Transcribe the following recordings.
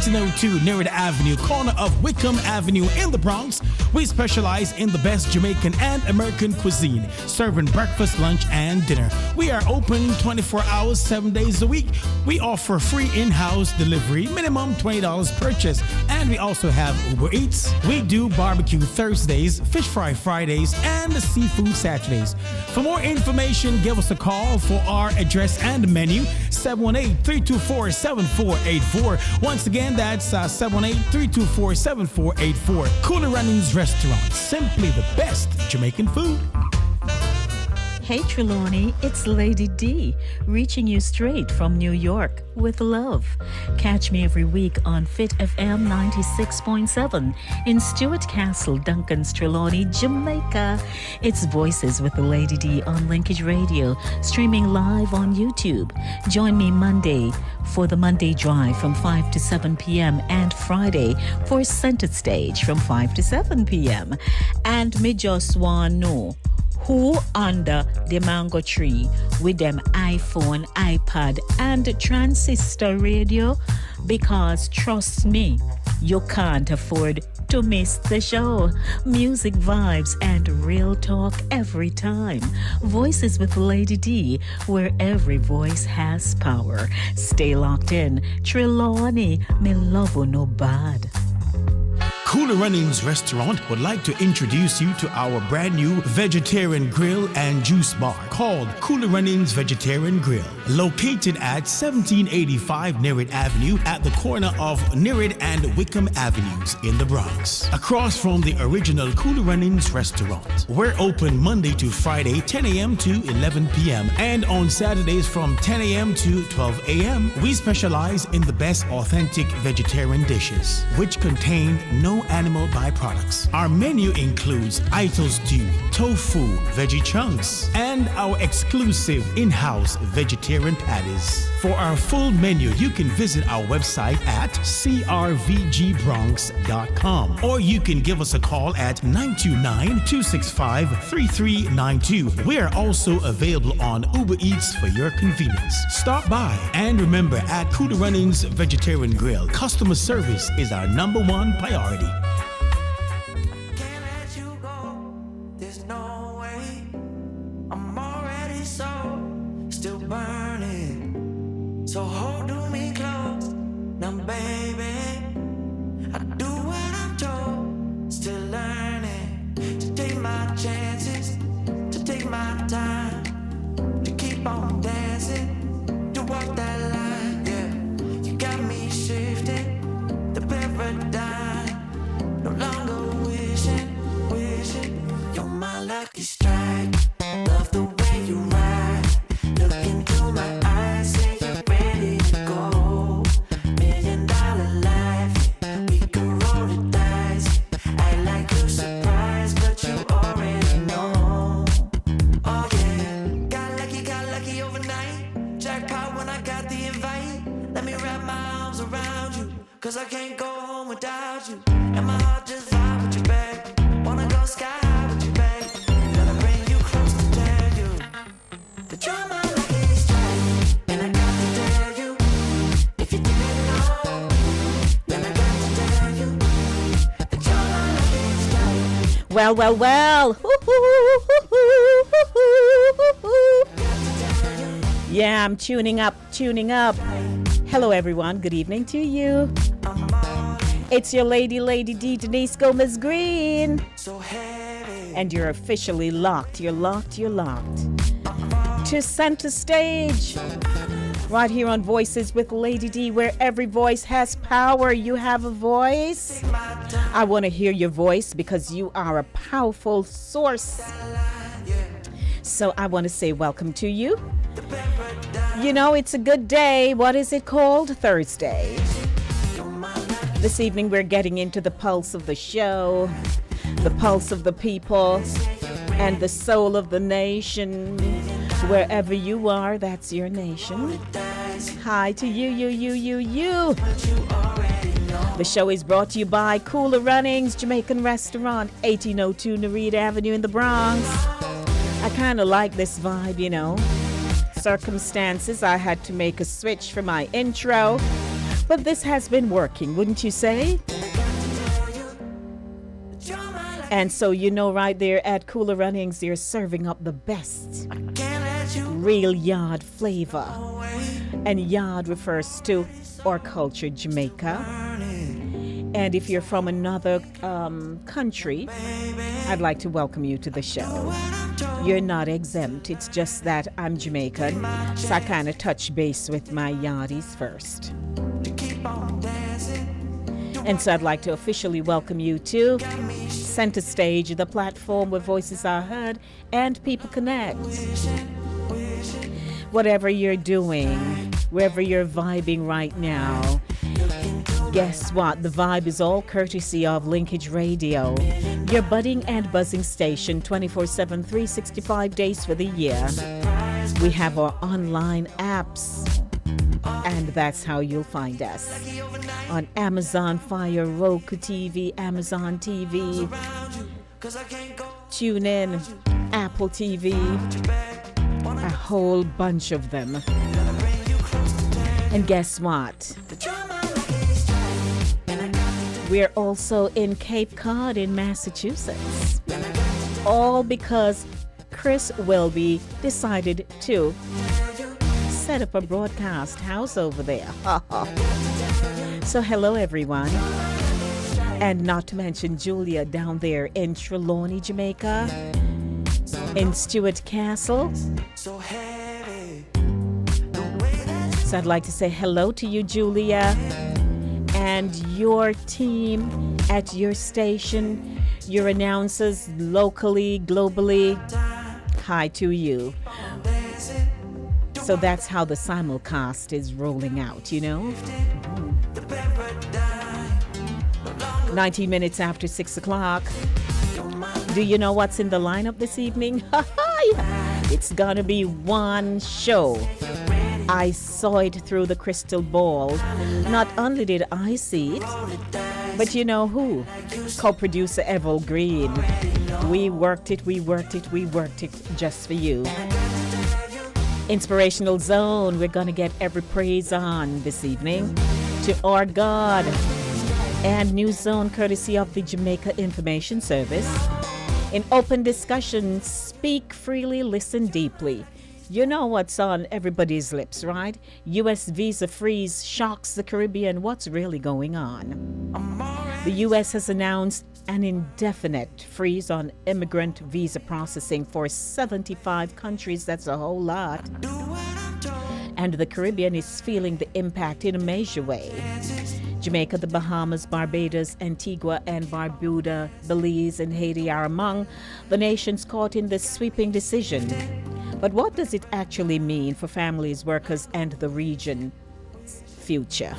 1802 Nerid Avenue, corner of Wickham Avenue in the Bronx. We specialize in the best Jamaican and American cuisine, serving breakfast, lunch, and dinner. We are open 24 hours, 7 days a week. We offer free in-house delivery, minimum $20 purchase, and we also have Uber Eats. We do barbecue Thursdays, fish fry Fridays, and seafood Saturdays. For more information, give us a call for our address and menu, 718-324-7484. Once again, that's 718-324-7484. Cooler Runnings Restaurant, simply the best Jamaican food. Hey Trelawney, it's Lady D, reaching you straight from New York with love. Catch me every week on Fit FM 96.7 in Stuart Castle, Duncan's Trelawney, Jamaica. It's Voices with the Lady D on Linkage Radio, streaming live on YouTube. Join me Monday for the Monday Drive from 5 to 7 p.m. and Friday for Center Stage from 5 to 7 p.m. And me just want know who under the mango tree with them iPhone, iPad, and transistor radio? Because trust me, you can't afford to miss the show. Music, vibes, and real talk every time. Voices with Lady D, where every voice has power. Stay locked in. Trelawney, me love you no bad. Cooler Runnings Restaurant would like to introduce you to our brand new vegetarian grill and juice bar called Cooler Runnings Vegetarian Grill, located at 1785 Nerid Avenue at the corner of Nerid and Wickham Avenues in the Bronx, across from the original Cooler Runnings Restaurant. We're open Monday to Friday, 10 a.m. to 11 p.m. and on Saturdays from 10 a.m. to 12 a.m. We specialize in the best authentic vegetarian dishes, which contain no animal byproducts. Our menu includes idol stew, tofu, veggie chunks, and our exclusive in-house vegetarian patties. For our full menu, you can visit our website at crvgbronx.com, or you can give us a call at 929-265-3392. We are also available on Uber Eats for your convenience. Stop by, and remember, at Cooler Runnings Vegetarian Grill, customer service is our #1 priority. So hold me close, now baby, I do what I'm told, still learning, to take my chances, to take my time, to keep on dancing, to walk that line, yeah, you got me shifting, the paradigm, no longer wishing, you're my lucky strike, love the way you ride, look into my eyes, say you're ready to go. $1 million life, we can roll the dice. Act like you're surprised, but you already know. Oh yeah, got lucky overnight. Jackpot when I got the invite. Let me wrap my arms around you, cause I can't go home without you. And my heart just vibe with you, babe. Wanna go sky high with you, babe. Gonna bring you close to tell you that you're my lucky strike. And I got to tell you, if you didn't know, then I got to tell you that you're my lucky strike. Well. Yeah, I'm tuning up. Hello, everyone. Good evening to you. It's your Lady D, Denise Gomez Green. So heavy. And you're officially locked. You're locked. To center stage. Right here on Voices with Lady D, where every voice has power. You have a voice. I want to hear your voice because you are a powerful source. So I want to say welcome to you. You know, it's a good day. What is it called? Thursday. This evening we're getting into the pulse of the show, the pulse of the people, and the soul of the nation. Wherever you are, that's your nation. Hi to you. The show is brought to you by Cooler Runnings Jamaican Restaurant, 1802 Nerid Avenue in the Bronx. I kind of like this vibe, you know. Circumstances, I had to make a switch for my intro. But this has been working, wouldn't you say? And so, you know, right there at Cooler Runnings, they're serving up the best real yard flavor. And yard refers to our culture, Jamaica. And if you're from another country, I'd like to welcome you to the show. You're not exempt. It's just that I'm Jamaican, so I kind of touch base with my yardies first. And so I'd like to officially welcome you to Center Stage, the platform where voices are heard and people connect. Whatever you're doing, wherever you're vibing right now, guess what? The vibe is all courtesy of Linkage Radio, your budding and buzzing station 24/7, 365 days for the year. We have our online apps, and that's how you'll find us. On Amazon Fire, Roku TV, Amazon TV, TuneIn, Apple TV, a whole bunch of them. And guess what? We're also in Cape Cod in Massachusetts. All because Chris Welby decided to set up a broadcast house over there. So hello everyone. And not to mention Julia down there in Trelawney, Jamaica, in Stewart Castle. So I'd like to say hello to you, Julia, and your team at your station, your announcers locally, globally. Hi to you. So that's how the simulcast is rolling out, you know? 19 minutes after 6 o'clock. Do you know what's in the lineup this evening? It's gonna be one show. I saw it through the crystal ball. Not only did I see it, but you know who? Co-producer Evil Green. We worked it just for you. Inspirational Zone. We're gonna get every praise on this evening to our God. And New Zone, courtesy of the Jamaica Information Service. In open discussion, speak freely, listen deeply. You know what's on everybody's lips, right? U.S. visa freeze shocks the Caribbean. What's really going on? The U.S. has announced an indefinite freeze on immigrant visa processing for 75 countries. That's a whole lot. And the Caribbean is feeling the impact in a major way. Jamaica, the Bahamas, Barbados, Antigua and Barbuda, Belize and Haiti are among the nations caught in this sweeping decision. But what does it actually mean for families, workers, and the region's future?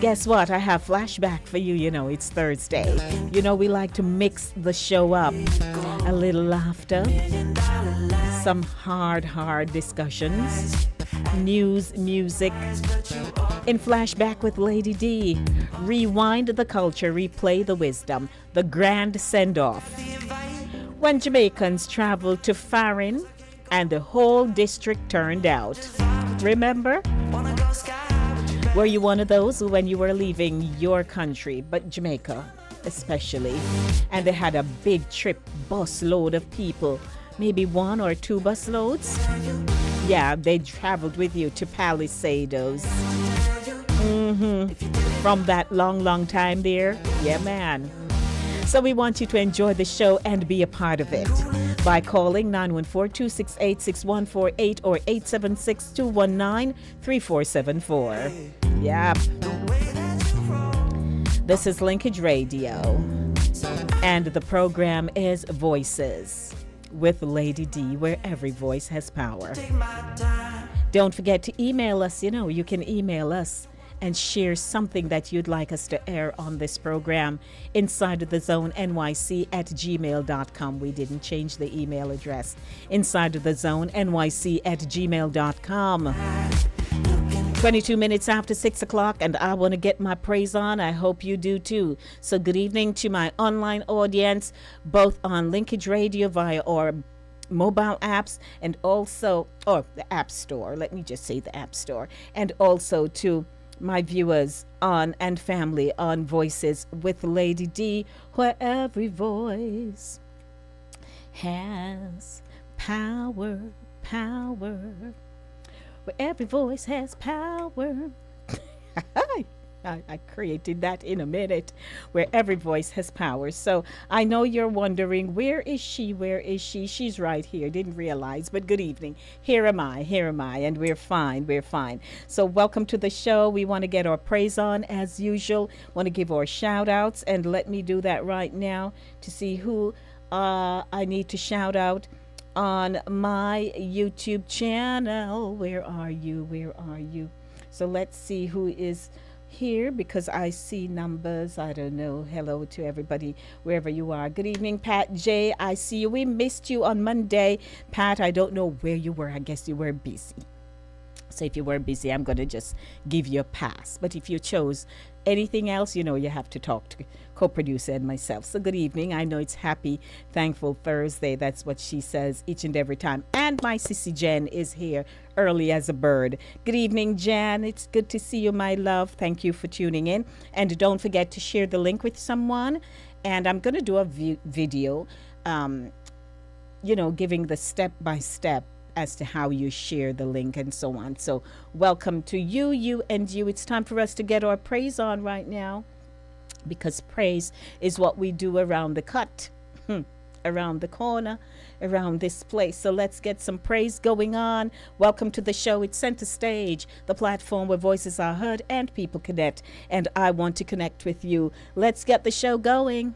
Guess what? I have flashback for you. You know, it's Thursday. You know, we like to mix the show up. A little laughter, some hard discussions, news, music. In Flashback with Lady D, rewind the culture, replay the wisdom, the grand send-off. When Jamaicans traveled to Farin and the whole district turned out. Remember? Were you one of those who, when you were leaving your country, but Jamaica especially, and they had a big trip, bus load of people, maybe 1 or 2 bus loads? Yeah, they traveled with you to Palisados. From that long time there? Yeah, man. So we want you to enjoy the show and be a part of it by calling 914-268-6148 or 876-219-3474. Yep. This is Linkage Radio, and the program is Voices with Lady D, where every voice has power. Don't forget to email us. You know, you can email us and share something that you'd like us to air on this program inside of the zone nyc@gmail.com. We didn't change the email address. Inside of the zone nyc@gmail.com. 22 minutes after 6 o'clock, and I want to get my praise on. I hope you do too. So good evening to my online audience, both on Linkage Radio via our mobile apps and also, or the App Store. Let me just say the App Store. And also to my viewers on and family on Voices with Lady D, where every voice has power, power. Where every voice has power. I created that in a minute, where every voice has power. So I know you're wondering, where is she? Where is she? She's right here. Didn't realize, but good evening. Here am I, and we're fine, we're fine. So welcome to the show. We want to get our praise on as usual. Want to give our shout outs, and let me do that right now to see who I need to shout out on my YouTube channel. Where are you? Where are you? So let's see who is here, because I see numbers. I don't know. Hello to everybody wherever you are. Good evening, Pat J. I see you. We missed you on Monday. Pat, I don't know where you were. I guess you were busy. So if you were busy, I'm going to just give you a pass. But if you chose anything else, you know, you have to talk to co-producer and myself. So good evening. I know it's Happy Thankful Thursday. That's what she says each and every time. And my sissy Jen is here early as a bird. Good evening, Jan. It's good to see you, my love. Thank you for tuning in. And don't forget to share the link with someone. And I'm going to do a video, giving the step-by-step as to how you share the link and so on. So welcome to you, you, and you. It's time for us to get our praise on right now, because praise is what we do around the cut, around the corner, around this place. So let's get some praise going on. Welcome to the show. It's Center Stage, the platform where voices are heard and people connect. And I want to connect with you. Let's get the show going.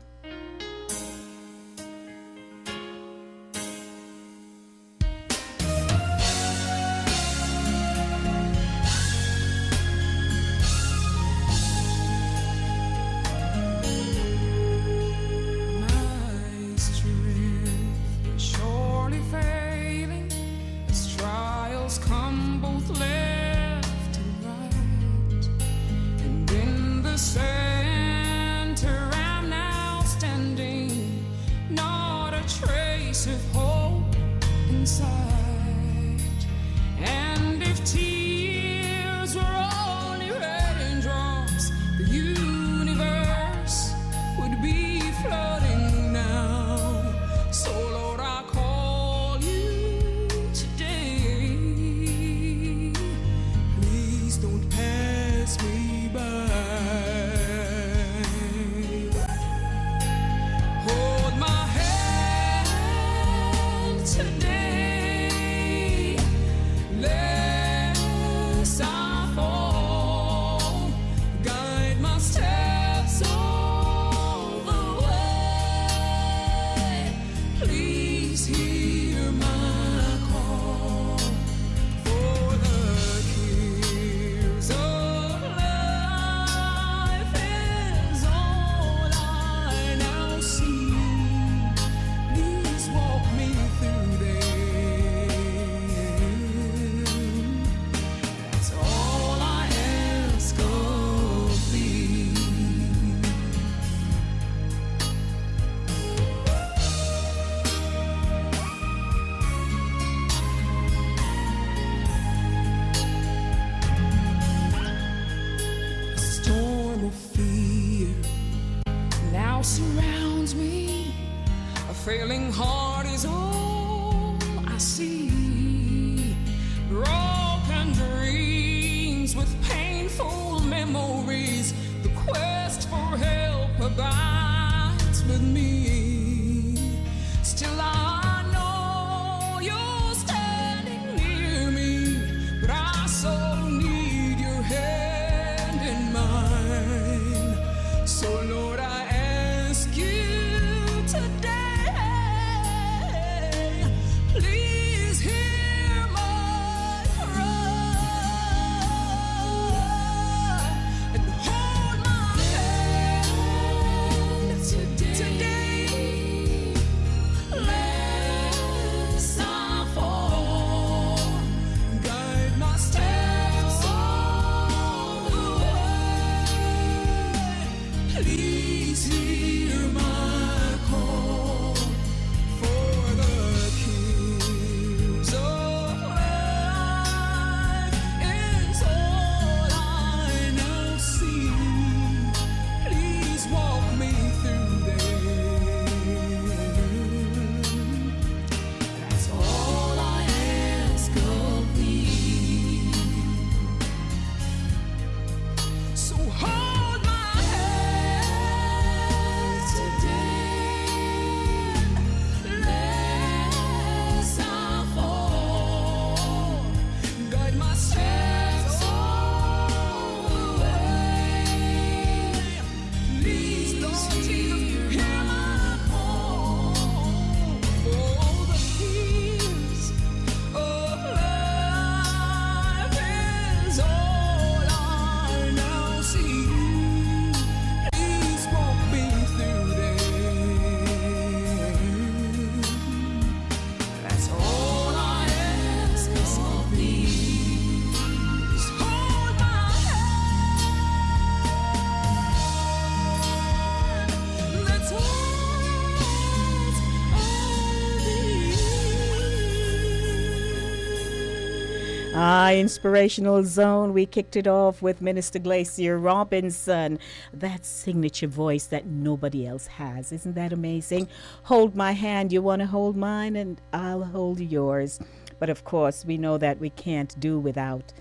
Inspirational Zone. We kicked it off with Minister Glacier Robinson. That signature voice that nobody else has. Isn't that amazing? Hold my hand. You want to hold mine and I'll hold yours. But of course, we know that we can't do without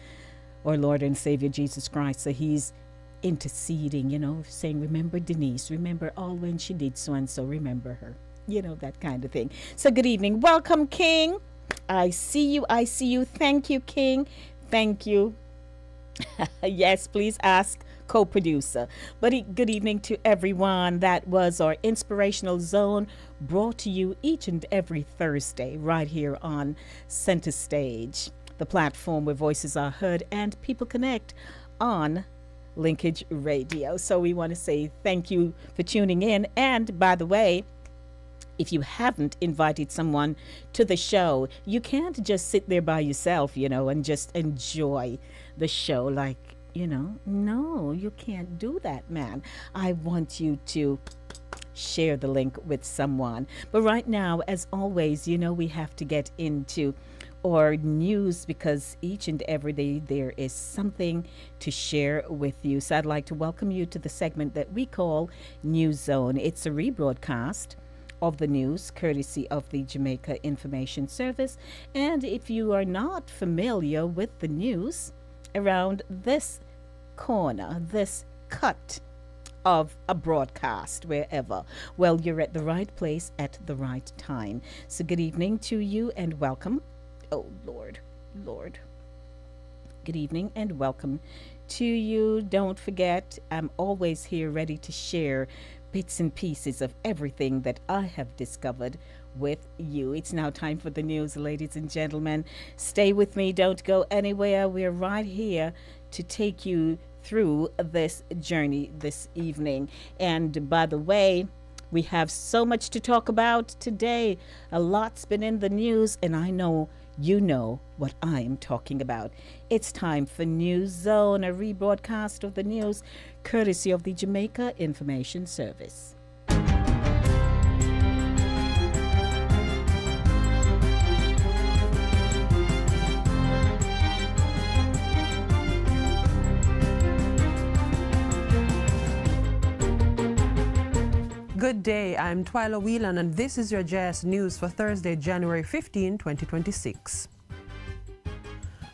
our Lord and Savior Jesus Christ. So he's interceding, saying, remember Denise, remember all when she did so and so, remember her. That kind of thing. So good evening. Welcome, King. I see you. Thank you, King. Thank you. Yes, please ask co-producer. But good evening to everyone. That was our Inspirational Zone, brought to you each and every Thursday right here on Center Stage, the platform where voices are heard and people connect on Linkage Radio. So we want to say thank you for tuning in. And by the way, if you haven't invited someone to the show, you can't just sit there by yourself, and just enjoy the show like, no, you can't do that, man. I want you to share the link with someone. But right now, as always, we have to get into our news because each and every day there is something to share with you. So I'd like to welcome you to the segment that we call News Zone. It's a rebroadcast of the news courtesy of the Jamaica Information Service. And if you are not familiar with the news around this corner, this cut of a broadcast, wherever, well, you're at the right place at the right time. So good evening to you and welcome. Oh, Lord. Good evening and welcome to you. Don't forget, I'm always here ready to share bits and pieces of everything that I have discovered with you. It's now time for the news, ladies and gentlemen. Stay with me. Don't go anywhere. We're right here to take you through this journey this evening. And by the way, we have so much to talk about today. A lot's been in the news, and I know you know what I am talking about. It's time for News Zone, a rebroadcast of the news courtesy of the Jamaica Information Service. Good day, I'm Twyla Whelan and this is your JS News for Thursday, January 15, 2026.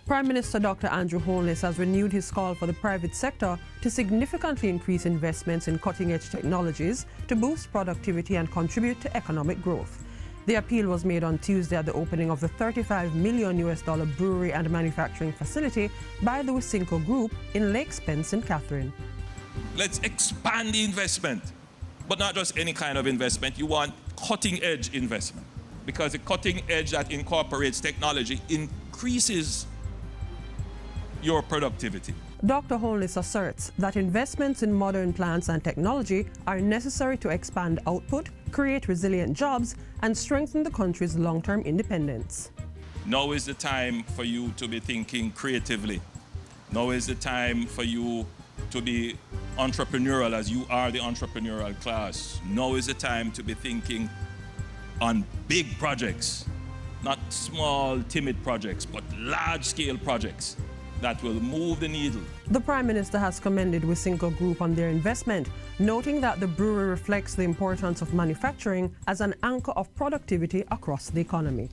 Prime Minister Dr. Andrew Holness has renewed his call for the private sector to significantly increase investments in cutting-edge technologies to boost productivity and contribute to economic growth. The appeal was made on Tuesday at the opening of the $35 million brewery and manufacturing facility by the Wisynco Group in Lake Spence and Catherine. Let's expand the investment, but not just any kind of investment. You want cutting-edge investment, because the cutting edge that incorporates technology increases your productivity. Dr. Holness asserts that investments in modern plants and technology are necessary to expand output, create resilient jobs, and strengthen the country's long-term independence. Now is the time for you to be thinking creatively. Now is the time for you to be entrepreneurial, as you are the entrepreneurial class. Now is the time to be thinking on big projects, not small, timid projects, but large-scale projects that will move the needle. The Prime Minister has commended Wisynco Group on their investment, noting that the brewery reflects the importance of manufacturing as an anchor of productivity across the economy.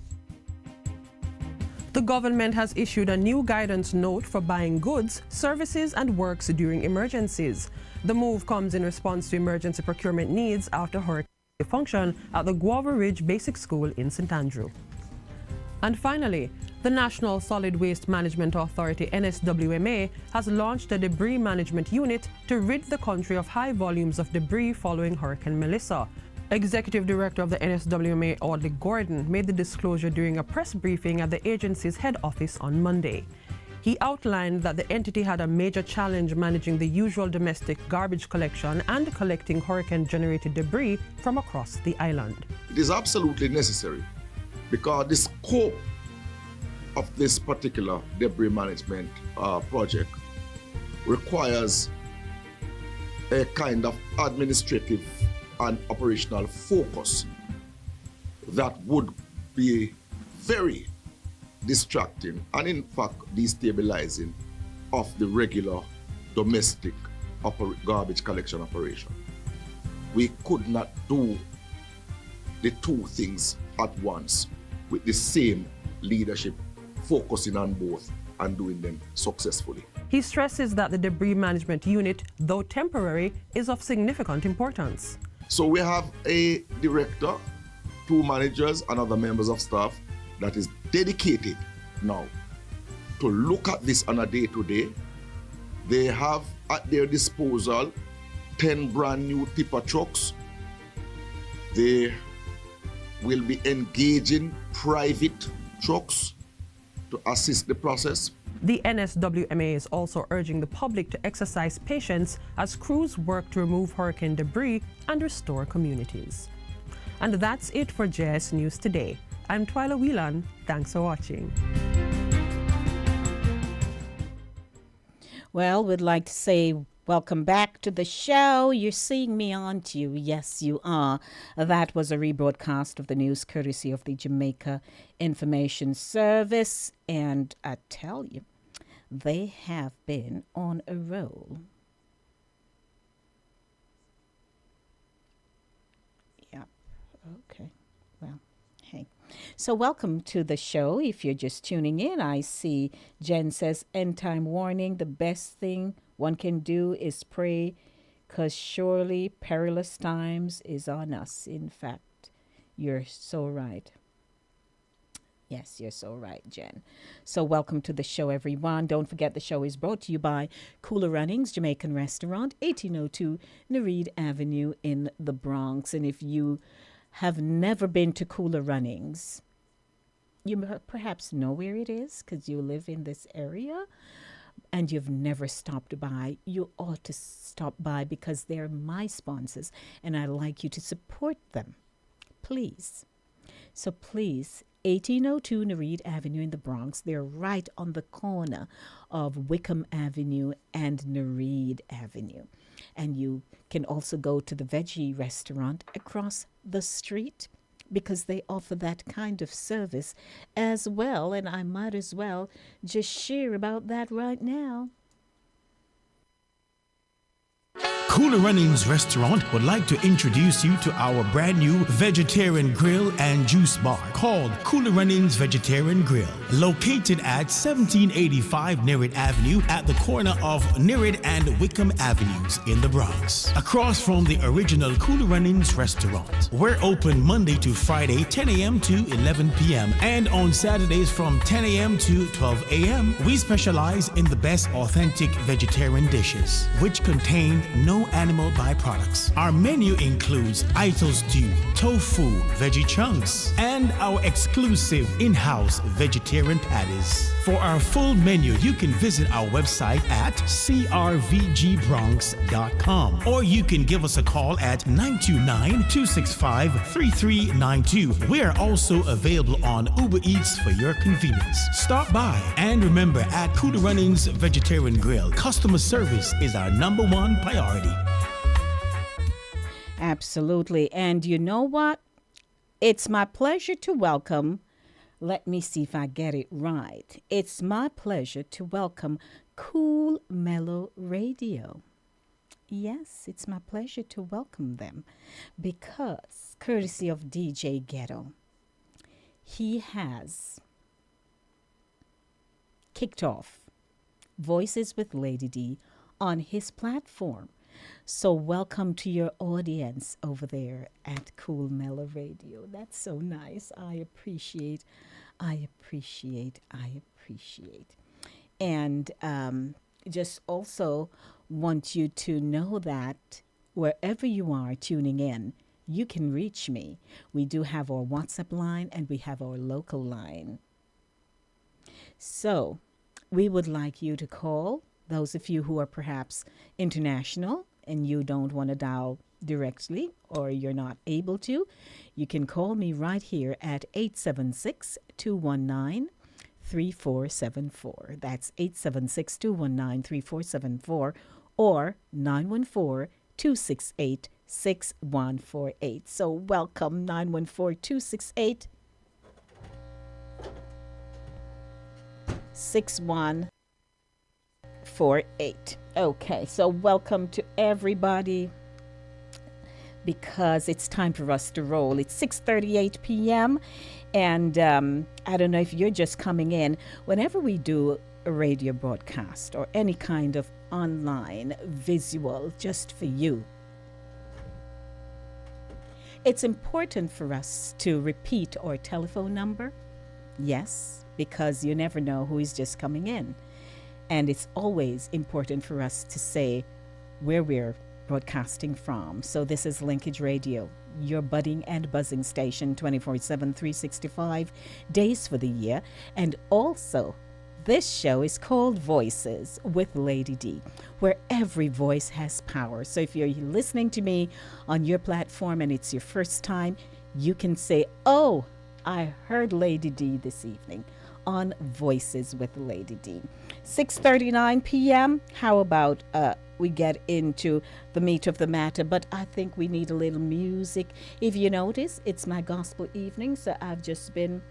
The government has issued a new guidance note for buying goods, services, and works during emergencies. The move comes in response to emergency procurement needs after hurricane function at the Guava Ridge Basic School in St. Andrew. And finally, the National Solid Waste Management Authority, NSWMA, has launched a debris management unit to rid the country of high volumes of debris following Hurricane Melissa. Executive Director of the NSWMA, Audley Gordon, made the disclosure during a press briefing at the agency's head office on Monday. He outlined that the entity had a major challenge managing the usual domestic garbage collection and collecting hurricane-generated debris from across the island. It is absolutely necessary because the scope of this particular debris management project requires a kind of administrative and operational focus that would be very distracting and in fact destabilizing of the regular domestic garbage collection operation. We could not do the two things at once with the same leadership focusing on both and doing them successfully. He stresses that the debris management unit, though temporary, is of significant importance. So we have a director, 2 managers and other members of staff that is dedicated now to look at this on a day-to-day. They have at their disposal 10 brand new tipper trucks. They will be engaging private trucks to assist the process. The NSWMA is also urging the public to exercise patience as crews work to remove hurricane debris and restore communities. And that's it for JS News Today. I'm Twyla Whelan. Thanks for watching. Well, we'd like to say welcome back to the show. You're seeing me on to you. Yes, you are. That was a rebroadcast of the news courtesy of the Jamaica Information Service. And I tell you, they have been on a roll. Yep. Okay. Well, hey. So welcome to the show. If you're just tuning in, I see Jen says, end time warning, the best thing one can do is pray, because surely perilous times is on us. In fact, you're so right. Yes, you're so right, Jen. So welcome to the show, everyone. Don't forget the show is brought to you by Cooler Runnings Jamaican Restaurant, 1802 Nereid Avenue in the Bronx. And if you have never been to Cooler Runnings, you perhaps know where it is because you live in this area and you've never stopped by. You ought to stop by because they're my sponsors and I'd like you to support them. Please. So please, 1802 Nereid Avenue in the Bronx. They're right on the corner of Wickham Avenue and Nereid Avenue. And you can also go to the veggie restaurant across the street because they offer that kind of service as well. And I might as well just share about that right now. Cooler Runnings Restaurant would like to introduce you to our brand new vegetarian grill and juice bar called Cooler Runnings Vegetarian Grill, located at 1785 Nereid Avenue at the corner of Nereid and Wickham Avenues in the Bronx, across from the original Cooler Runnings Restaurant. We're open Monday to Friday, 10 a.m. to 11 p.m. and on Saturdays from 10 a.m. to 12 a.m. We specialize in the best authentic vegetarian dishes, which contain no animal byproducts. Our menu includes Ital stew, tofu, veggie chunks, and our exclusive in-house vegetarian patties. For our full menu, you can visit our website at crvgbronx.com or you can give us a call at 929-265-3392. We are also available on Uber Eats for your convenience. Stop by and remember, at Cooler Runnings Vegetarian Grill, customer service is our #1 priority. Absolutely. And you know what? It's my pleasure to welcome, let me see if I get it right. It's my pleasure to welcome Cool Mellow Radio. Yes, it's my pleasure to welcome them because, courtesy of DJ Ghetto, he has kicked off Voices with Lady D on his platform. So welcome to your audience over there at Cool Mellow Radio. That's so nice. I appreciate. And just also want you to know that wherever you are tuning in, you can reach me. We do have our WhatsApp line and we have our local line. So we would like you to call those of you who are perhaps international and you don't want to dial directly or you're not able to, you can call me right here at 876-219-3474. That's 876-219-3474 or 914-268-6148. So welcome, 914-268. 6148. Okay, so welcome to everybody, because it's time for us to roll. It's 6:38 p.m. and I don't know if you're just coming in. Whenever we do a radio broadcast or any kind of online visual just for you, it's important for us to repeat our telephone number. Yes, because you never know who is just coming in. And it's always important for us to say where we're broadcasting from. So this is Linkage Radio, your budding and buzzing station, 24/7, 365 days for the year. And also, this show is called Voices with Lady D, where every voice has power. So if you're listening to me on your platform and it's your first time, you can say, oh, I heard Lady D this evening on Voices with Lady D. 6:39 p.m. How about we get into the meat of the matter? But I think we need a little music. If you notice, it's my gospel evening, so I've just been,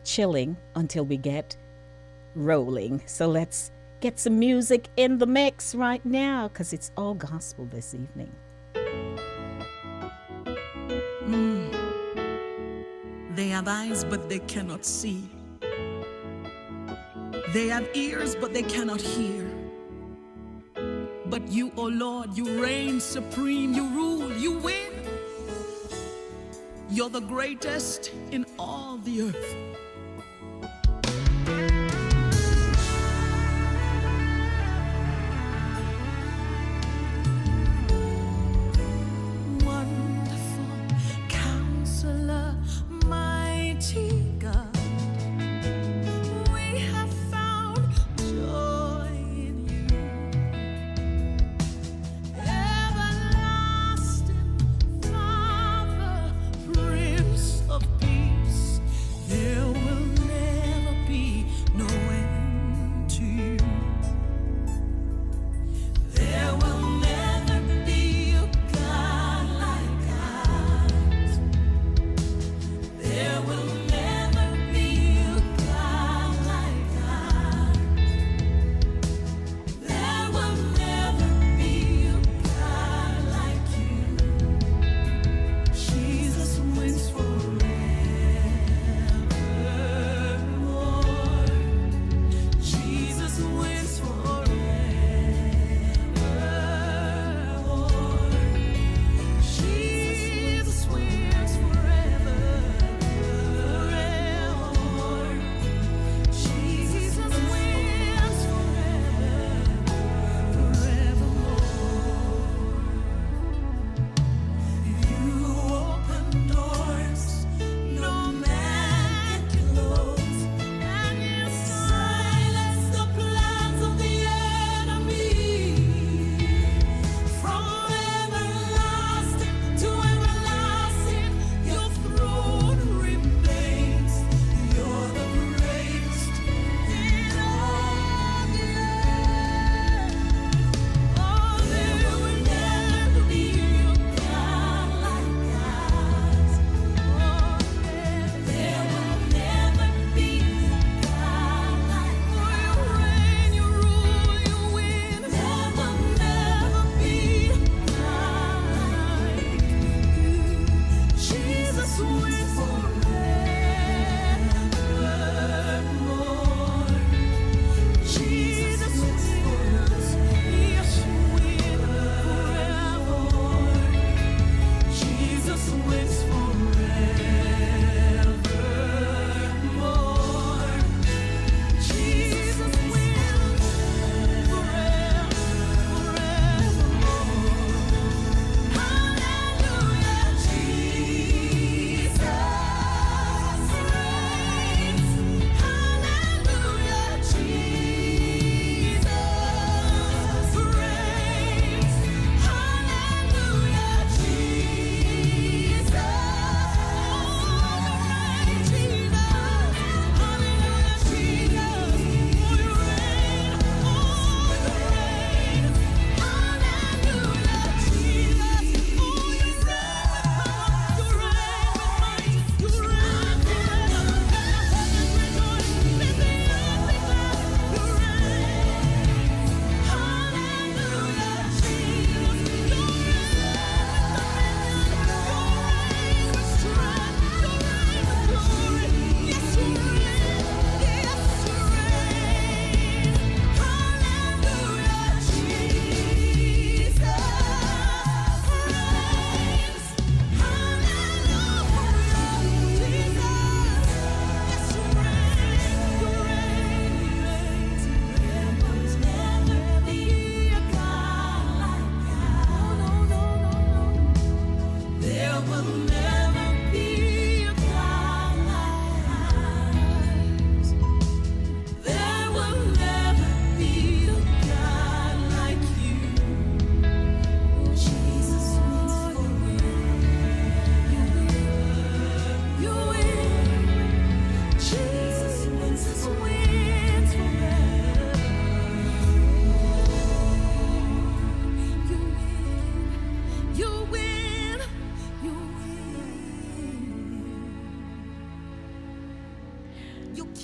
chilling until we get rolling. So let's get some music in the mix right now, because it's all gospel this evening. They have eyes, but they cannot see. They have ears, but they cannot hear. But you, O Lord, you reign supreme, you rule, you win. You're the greatest in all the earth. There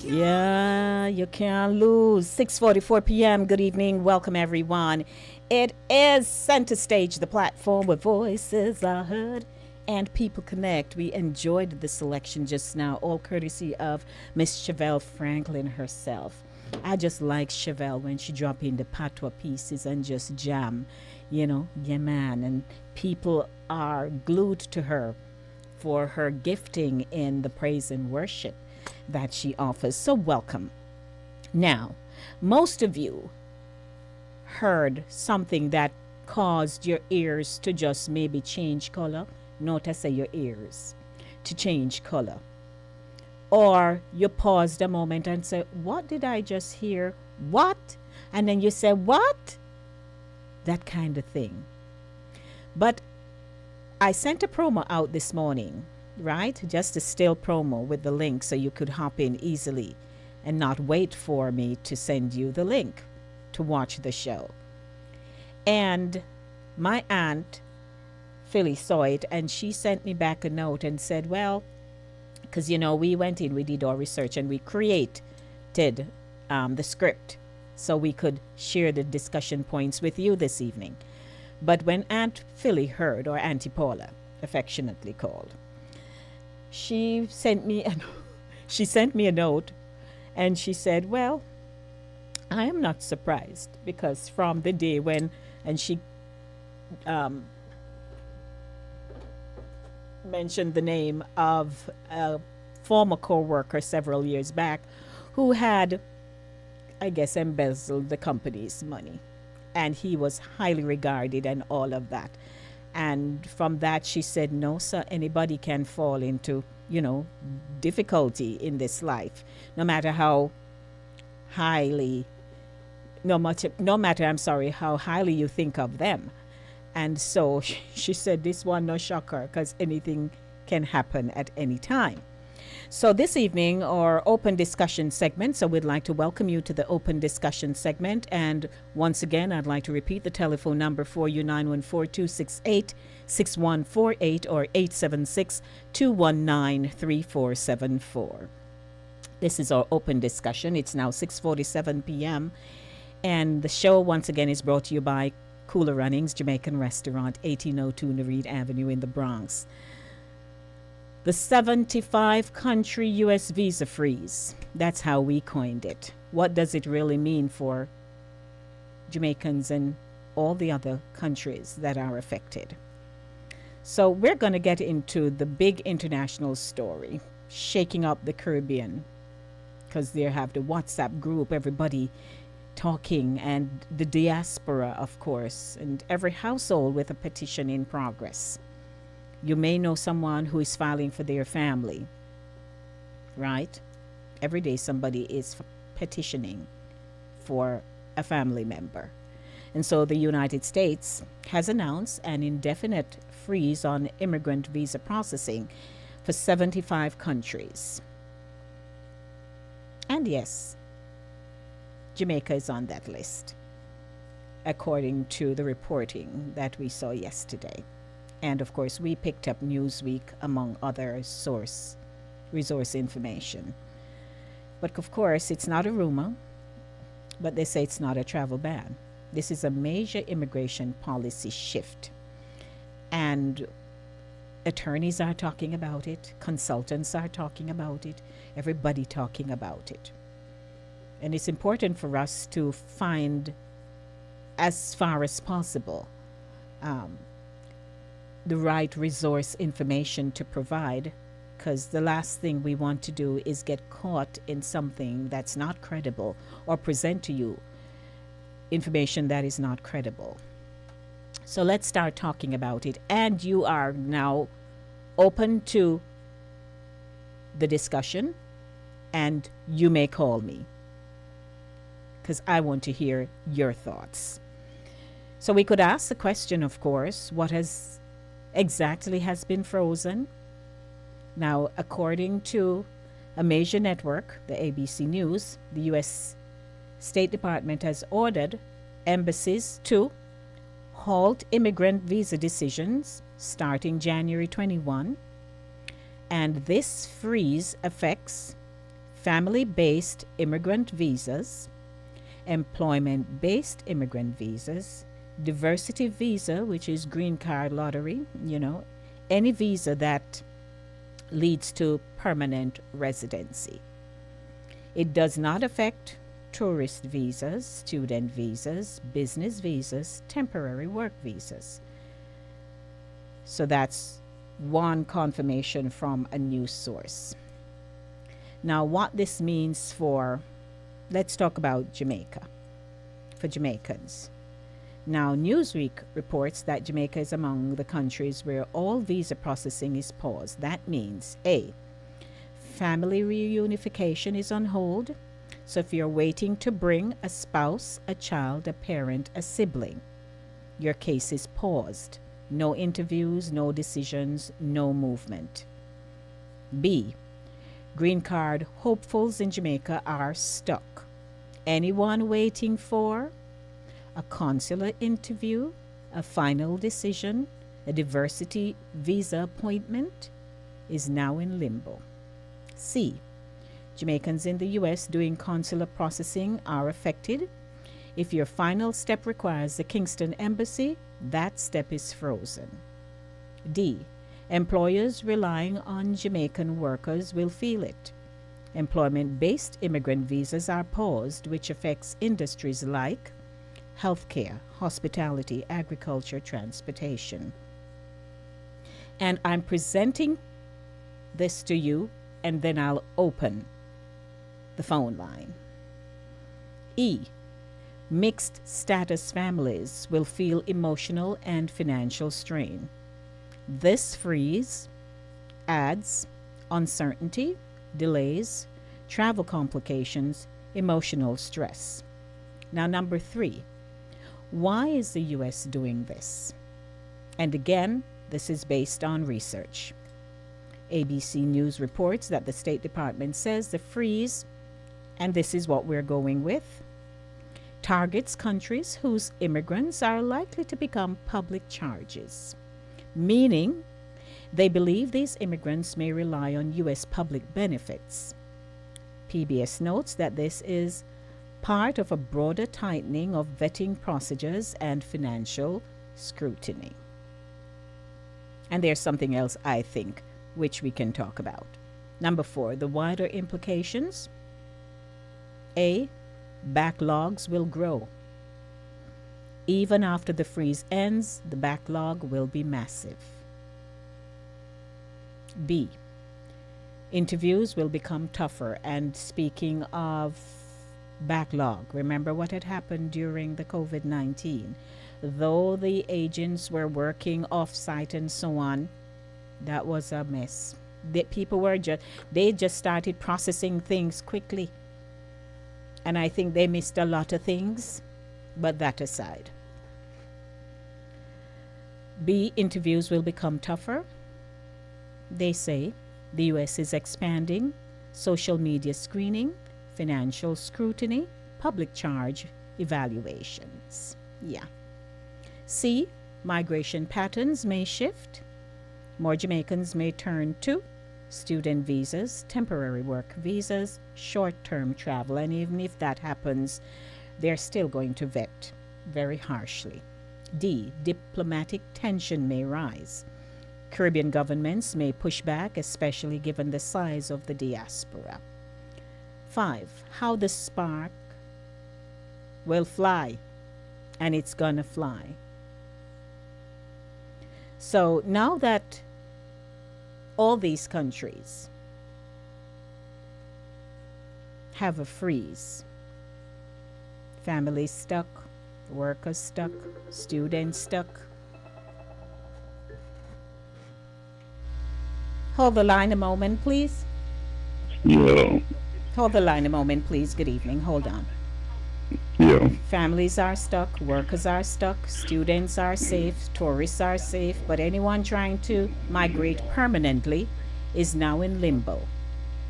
Yeah, you can't lose. 6:44 p.m. Good evening. Welcome, everyone. It is Center Stage, the platform where voices are heard and people connect. We enjoyed the selection just now, all courtesy of Miss Chevelle Franklin herself. I just like Chevelle when she drop in the patois pieces and just jam, yeah, man. And people are glued to her for her gifting in the praise and worship that she offers. So welcome. Now, most of you heard something that caused your ears to just maybe change color. Notice your ears to change color. Or you paused a moment and said, what did I just hear? What? And then you say, what? That kind of thing. But I sent a promo out this morning, right? Just a still promo with the link so you could hop in easily and not wait for me to send you the link to watch the show. And my aunt, Philly, saw it and she sent me back a note and said, well, because, we went in, we did our research and we created the script so we could share the discussion points with you this evening. But when Aunt Philly heard, or Auntie Paula, affectionately called, she sent me a note and she said, well, I am not surprised because from the day when, and she mentioned the name of a former co-worker several years back who had, I guess, embezzled the company's money. And he was highly regarded and all of that. And from that, she said, no, sir, anybody can fall into, difficulty in this life, no matter how highly, how highly you think of them. And so she said, this one, no shocker, because anything can happen at any time. So this evening, our open discussion segment. So we'd like to welcome you to the open discussion segment. And once again, I'd like to repeat the telephone number for you, 914-268-6148 or 876-219-3474. This is our open discussion. It's now 6:47 p.m. And the show, once again, is brought to you by Cooler Runnings Jamaican Restaurant, 1802 Nereid Avenue in the Bronx. The 75-country U.S. visa freeze. That's how we coined it. What does it really mean for Jamaicans and all the other countries that are affected? So we're going to get into the big international story, shaking up the Caribbean, because they have the WhatsApp group, everybody talking, and the diaspora, of course, and every household with a petition in progress. You may know someone who is filing for their family, right? Every day somebody is petitioning for a family member. And so the United States has announced an indefinite freeze on immigrant visa processing for 75 countries. And yes, Jamaica is on that list, according to the reporting that we saw yesterday. And of course, we picked up Newsweek among other resource information. But of course, it's not a rumor, but they say it's not a travel ban. This is a major immigration policy shift. And attorneys are talking about it, consultants are talking about it, everybody talking about it. And it's important for us to find, as far as possible, the right resource information to provide, because the last thing we want to do is get caught in something that's not credible or present to you information that is not credible. So let's start talking about it. And you are now open to the discussion, and you may call me because I want to hear your thoughts. So we could ask the question, of course, what exactly has been frozen? Now, according to a major network, the ABC News, the U.S. State Department has ordered embassies to halt immigrant visa decisions starting January 21. And this freeze affects family-based immigrant visas, employment-based immigrant visas, diversity visa, which is green card lottery, any visa that leads to permanent residency. It does not affect tourist visas, student visas, business visas, temporary work visas. So that's one confirmation from a news source. Now, what this means let's talk about Jamaica, for Jamaicans. Now, Newsweek reports that Jamaica is among the countries where all visa processing is paused. That means A, family reunification is on hold. So if you're waiting to bring a spouse, a child, a parent, a sibling, your case is paused. No interviews, no decisions, no movement. B, green card hopefuls in Jamaica are stuck. Anyone waiting for a consular interview, a final decision, a diversity visa appointment is now in limbo. C, Jamaicans in the U.S. doing consular processing are affected. If your final step requires the Kingston Embassy, that step is frozen. D, employers relying on Jamaican workers will feel it. Employment-based immigrant visas are paused, which affects industries like healthcare, hospitality, agriculture, transportation. And I'm presenting this to you, and then I'll open the phone line. E, mixed status families will feel emotional and financial strain. This freeze adds uncertainty, delays, travel complications, emotional stress. Now, number 3, why is the U.S. doing this? And again, this is based on research. ABC News reports that the State Department says the freeze, and this is what we're going with, targets countries whose immigrants are likely to become public charges, meaning they believe these immigrants may rely on U.S. public benefits. PBS notes that this is part of a broader tightening of vetting procedures and financial scrutiny. And there's something else, I think, which we can talk about. Number 4, the wider implications. A, backlogs will grow. Even after the freeze ends, the backlog will be massive. B, interviews will become tougher. And speaking of backlog, remember what had happened during the COVID-19. Though the agents were working off-site and so on, that was a mess. The people were they just started processing things quickly. And I think they missed a lot of things, but that aside. B, interviews will become tougher. They say the U.S. is expanding social media screening, financial scrutiny, public charge evaluations. Yeah. C, migration patterns may shift. More Jamaicans may turn to student visas, temporary work visas, short-term travel, and even if that happens, they're still going to vet very harshly. D, diplomatic tension may rise. Caribbean governments may push back, especially given the size of the diaspora. 5, how the spark will fly, and it's gonna fly. So now that all these countries have a freeze, families stuck, workers stuck, students stuck. Hold the line a moment, please. Yeah. Hold the line a moment, please. Good evening. Hold on. Yeah. Families are stuck, workers are stuck, students are safe, tourists are safe, but anyone trying to migrate permanently is now in limbo.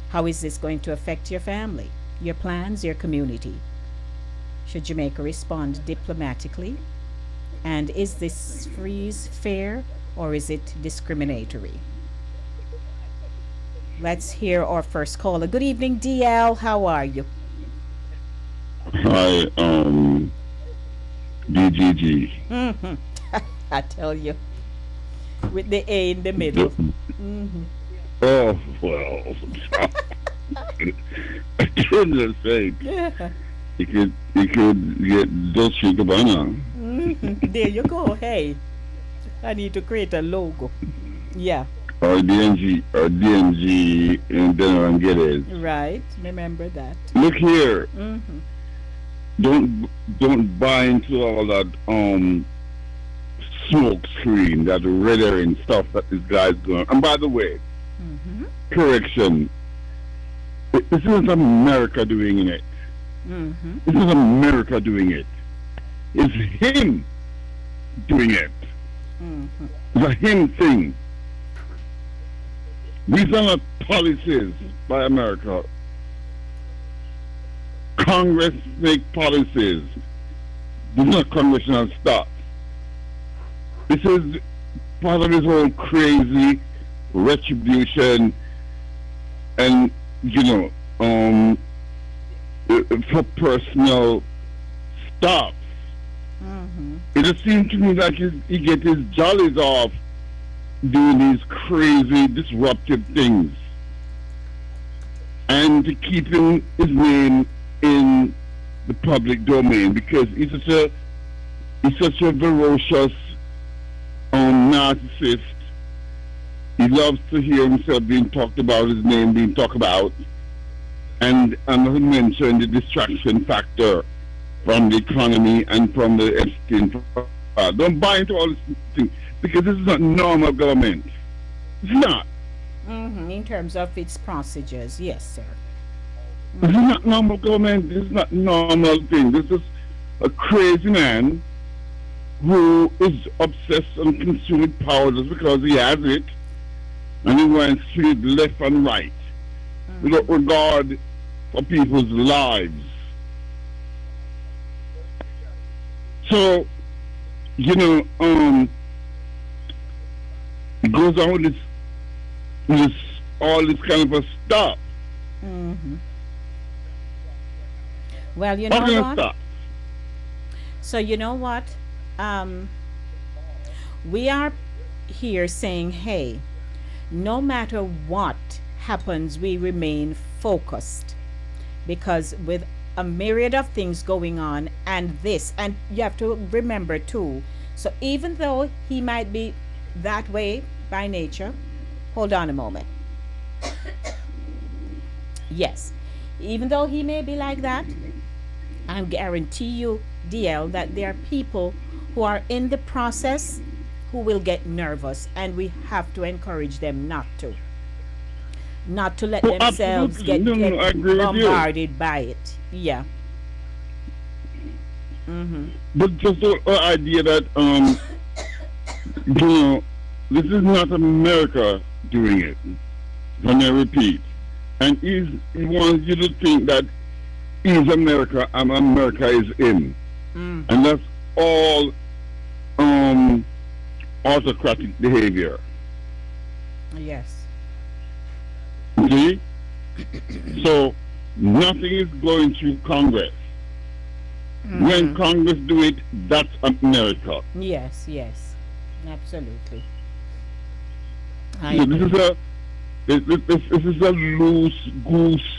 How is this going to affect your family, your plans, your community? Should Jamaica respond diplomatically? And is this freeze fair or is it discriminatory? Let's hear our first caller. Good evening, DL. How are you? Hi, DGG. Mm-hmm. I tell you, with the A in the middle. Mm-hmm. Oh, well. I couldn't say. Yeah. You could get Dolce Gabbana. Mm-hmm. There you go. Hey, I need to create a logo. Yeah. Or DMG, and then get it. Right. Remember that. Look here. Mm-hmm. Don't buy into all that smoke screen, that red herring stuff that this guy's doing. And by the way, correction. This isn't America doing it. This is America doing it. It's him doing it. It's a him thing. These are not policies by America. Congress make policies. This is not congressional stuff. This is part of his whole crazy retribution and, for personal stuff. It just seems to me like he gets his jollies off doing these crazy disruptive things and to keeping his name in the public domain because he's such a ferocious narcissist. He loves to hear himself being talked about, his name being talked about, and not to mention the distraction factor from the economy and from the exchange. Don't buy into all this thing because this is not normal government. It's not. In terms of its procedures, yes, sir. This is not normal government. This is not normal thing. This is a crazy man who is obsessed and consumed with power just because he has it, and he wants to it left and right without regard for people's lives. So, it goes on with all this kind of a stuff. Well, you know what? Stuff? So you know what? We are here saying, hey, no matter what happens, we remain focused. Because with a myriad of things going on and you have to remember too, so even though he might be that way by nature, hold on a moment. Yes, even though he may be like that, I guarantee you, DL, that there are people who are in the process who will get nervous, and we have to encourage them not to let themselves get bombarded by it. Yeah. But just the idea that this is not America doing it. And I repeat, and he wants you to think that he's America and America is him, and that's all autocratic behavior. Yes. See? So nothing is going through Congress. When Congress do it, that's America. Yes, absolutely. So this is a loose goose.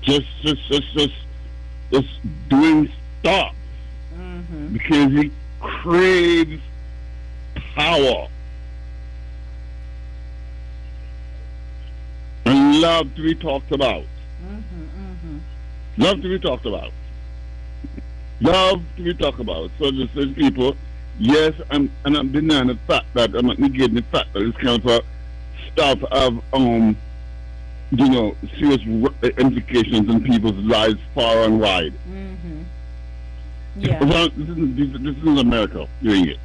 Just doing stuff because he craves power and love to be talked about. Love to be talked about. So there's people. Yes, I'm denying the fact that I'm not negating the fact that it's kind of stuff of serious implications in people's lives far and wide. Yeah. This is America doing it.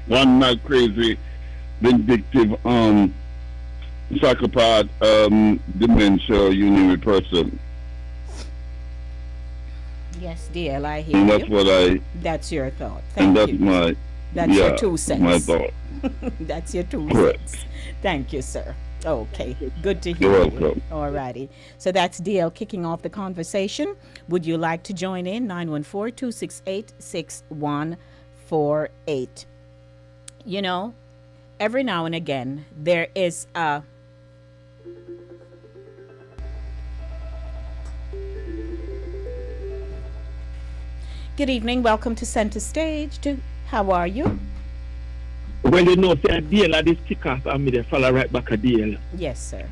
One not crazy, vindictive, psychopath, dementia, you name it, person. Yes, DL, I hear And that's you. what That's your thought. Thank you. That's your 2 my cents. thought. That's your 2 Correct. cents. Thank you, sir. Okay, good to You're hear you. welcome. All righty. So that's DL kicking off the conversation. Would you like to join in? 914-268-6148. You know, every now and again, there is a... Good evening. Welcome to Center Stage. How are you? Well, you know, say a deal at this kick off and me they follow right back a deal. Yes, sir.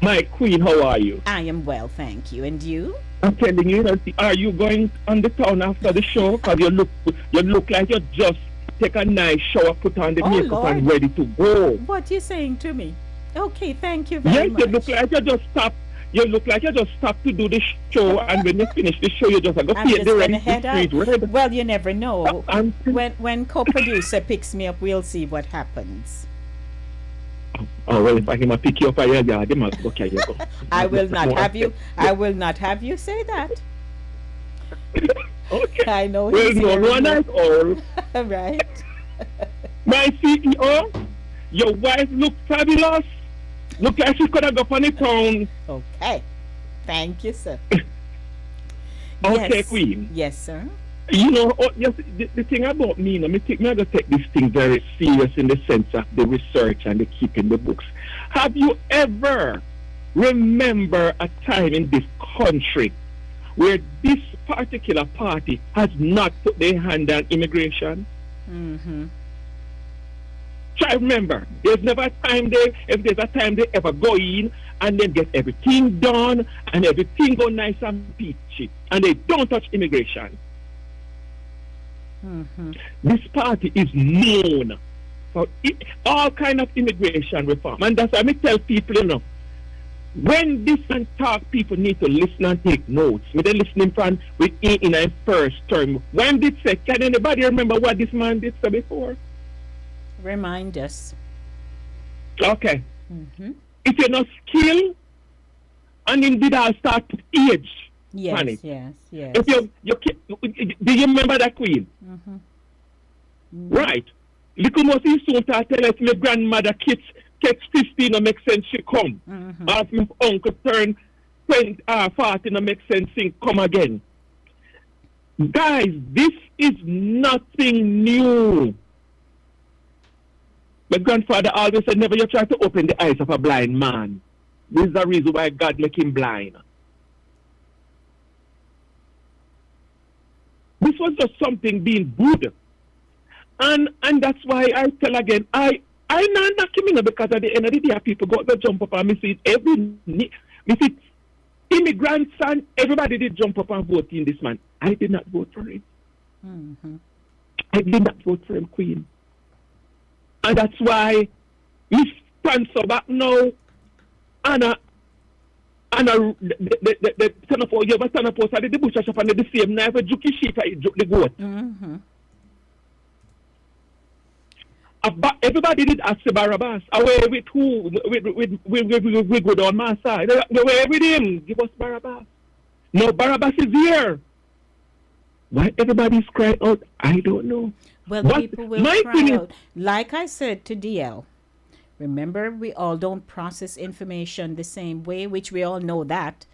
My queen, how are you? I am well, thank you. And you? I'm telling you, are you going on the town after the show? Because you look like you just take a nice shower, put on the makeup Lord. and ready to go. What you saying to me? Okay, thank you very Yes, much. you look like you just stop. You look like you just stop to do the show, and when you finish the show, you just go I'm see just the gonna rest head of the out. street. Right? Well, you never know. I'm- When co-producer picks me up, we'll see what happens. Oh well, if I can pick you up, I they must go carry you go. I will not have you. I will not have you say that. Okay. I know. Well, he's no, hearing no, you. nice all. Right. My CEO, your wife look fabulous. Look like she could have gone on the town. Okay. Thank you, sir. Okay, Yes. Queen. Yes, sir. You know, yes, the thing about me, I gotta take this thing very serious in the sense of the research and the keeping the books. Have you ever remember a time in this country where this particular party has not put their hand on immigration? Mm-hmm. Try remember, there's never a time if there's a time they ever go in and then get everything done and everything go nice and peachy and they don't touch immigration. Mm-hmm. This party is known for all kind of immigration reform, and that's why I tell people, you know, when this and talk, people need to listen and take notes. When they listening from with in a first term, when did say, can anybody remember what this man did say before? Remind us. Okay. Mm-hmm. If you're not skilled, and indeed I'll start with age. Yes, Honey. yes, yes. If do you remember that queen? Mm-hmm. Right. Little more soon to tell us my grandmother kids 15 no make sense she come. Mm-hmm. As my uncle turn 20, 40 no make sense thing come again. Guys, this is nothing new. My grandfather always said, never you try to open the eyes of a blind man. This is the reason why God make him blind. This was just something being good. And that's why I tell again, I not knock him in because at the end of the day, people got to jump up and me see immigrants and everybody did jump up and vote in this man. I did not vote for him. Mm-hmm. I did not vote for him, Queen. And that's why we stand so back now and the stand up, you ever stand up outside the butcher shop and the same knife, a juki sheep, I juke the goat. Mm-hmm. Everybody did ask Barbados. Away with who? We go down my side. Away with him. Give us Barbados. No, Barbados is here. Why everybody's crying out? I don't know. Well, What? people will My cry thing is- out. Like I said to DL, remember, we all don't process information the same way, which we all know that.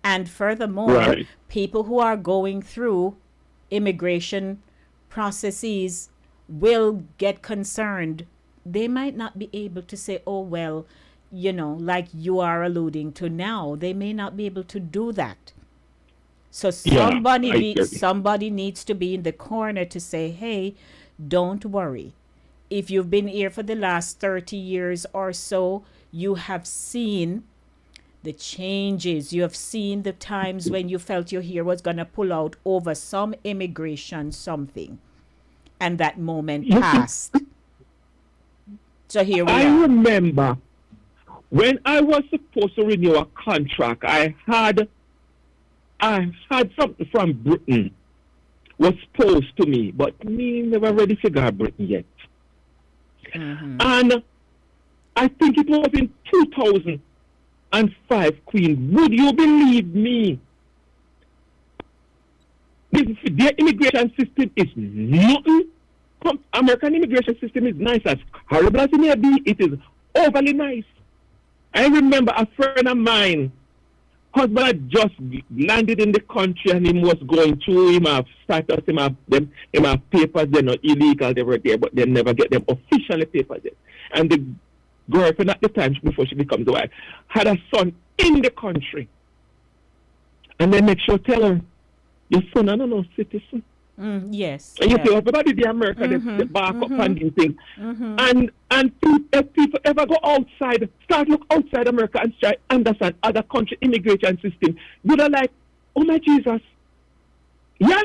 And furthermore, Right. people who are going through immigration processes will get concerned. They might not be able to say, oh, well, you know, like you are alluding to now. They may not be able to do that. So Yeah, I get it. somebody needs to be in the corner to say, hey, don't worry. If you've been here for the last 30 years or so, you have seen the changes. You have seen the times when you felt your hair was going to pull out over some immigration something. And that moment passed. So here we I are. remember when I was supposed to renew a contract, I had something from Britain was posed to me, but me never really figured Britain yet. Mm-hmm. And I think it was in 2005, Queen. Would you believe me? Their immigration system is nothing American immigration system is nice. As horrible as it may be, it is overly nice. I remember a friend of mine, husband had just landed in the country and he was going through, him have status, him have papers, they're not illegal, they were there, but they never get them officially papers yet. And the girlfriend at the time, before she becomes a wife, had a son in the country. And they make sure tell her, your son, I don't know, citizen. Yes. And you see, everybody the America, they back up and thing. And if people ever go outside, start look outside America and try understand other country immigration system, you're like, oh my Jesus. Yeah?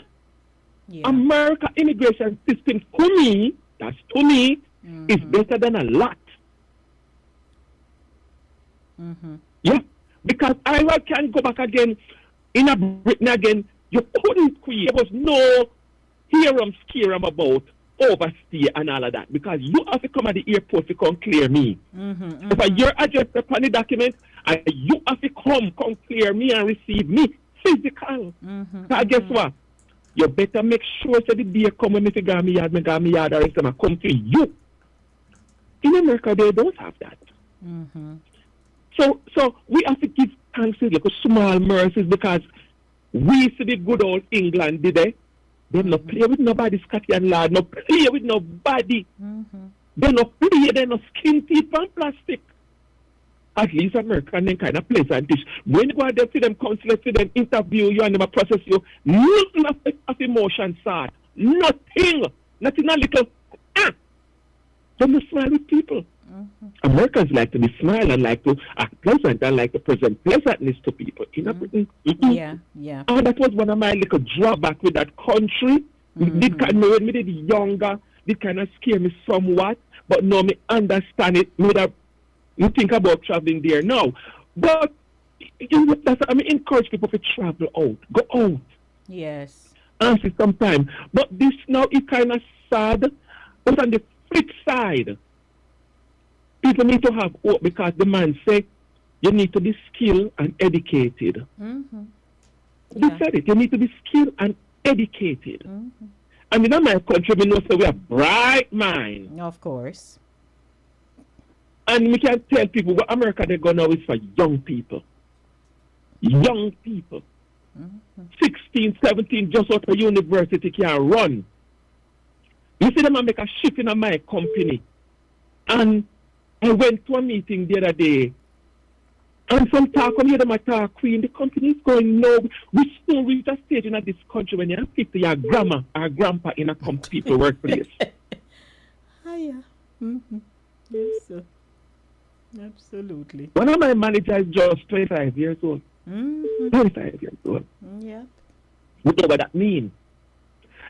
America immigration system to me, that's to me, is better than a lot. Yeah? Because I can go back again in a Britain again, you couldn't create, there was no scarum about overstay and all of that, because you have to come at the airport to come clear me. If your address upon the document, and you have to come clear me and receive me physical. So guess what? You better make sure that the day come when me figure me yard, or if I come to you. In America, they don't have that. So we have to give thanks to like small mercies, because we see the good old England, did they? They no play with nobody, Scotland lad, no play with nobody. They no play, they no skin teeth and plastic. At least American then kind of pleasant dish. When you go out there to them consulate, to them interview you and them process you, nothing of emotion sad. Nothing. Nothing a little. They no smile with people. Americans like to be smile and like to act pleasant and like to present pleasantness to people. You know? Yeah. And that was one of my little drawback with that country. It kind of, when me did younger, it kind of scare me somewhat, but now me understand it. You think about traveling there now. But I encourage people to travel out. Go out. Yes. And see sometime. But this now is kind of sad. But on the flip side, people need to have hope, because the man said you need to be skilled and educated. He said it. You need to be skilled and educated. And in my country, we know so we have bright mind. Of course. And we can tell people what America they go now is for young people. Young people. 16, 17, just out of university can run. You see them make a shift in my company. And I went to a meeting the other day, and some talk on here, them talk, Queen, the company is going low. We still reach a stage in this country when you have 50 your grandma or grandpa in a people workplace. Yes, sir. Absolutely. One of my managers is just 25 years old. 25 years old. Yeah. You know what that means?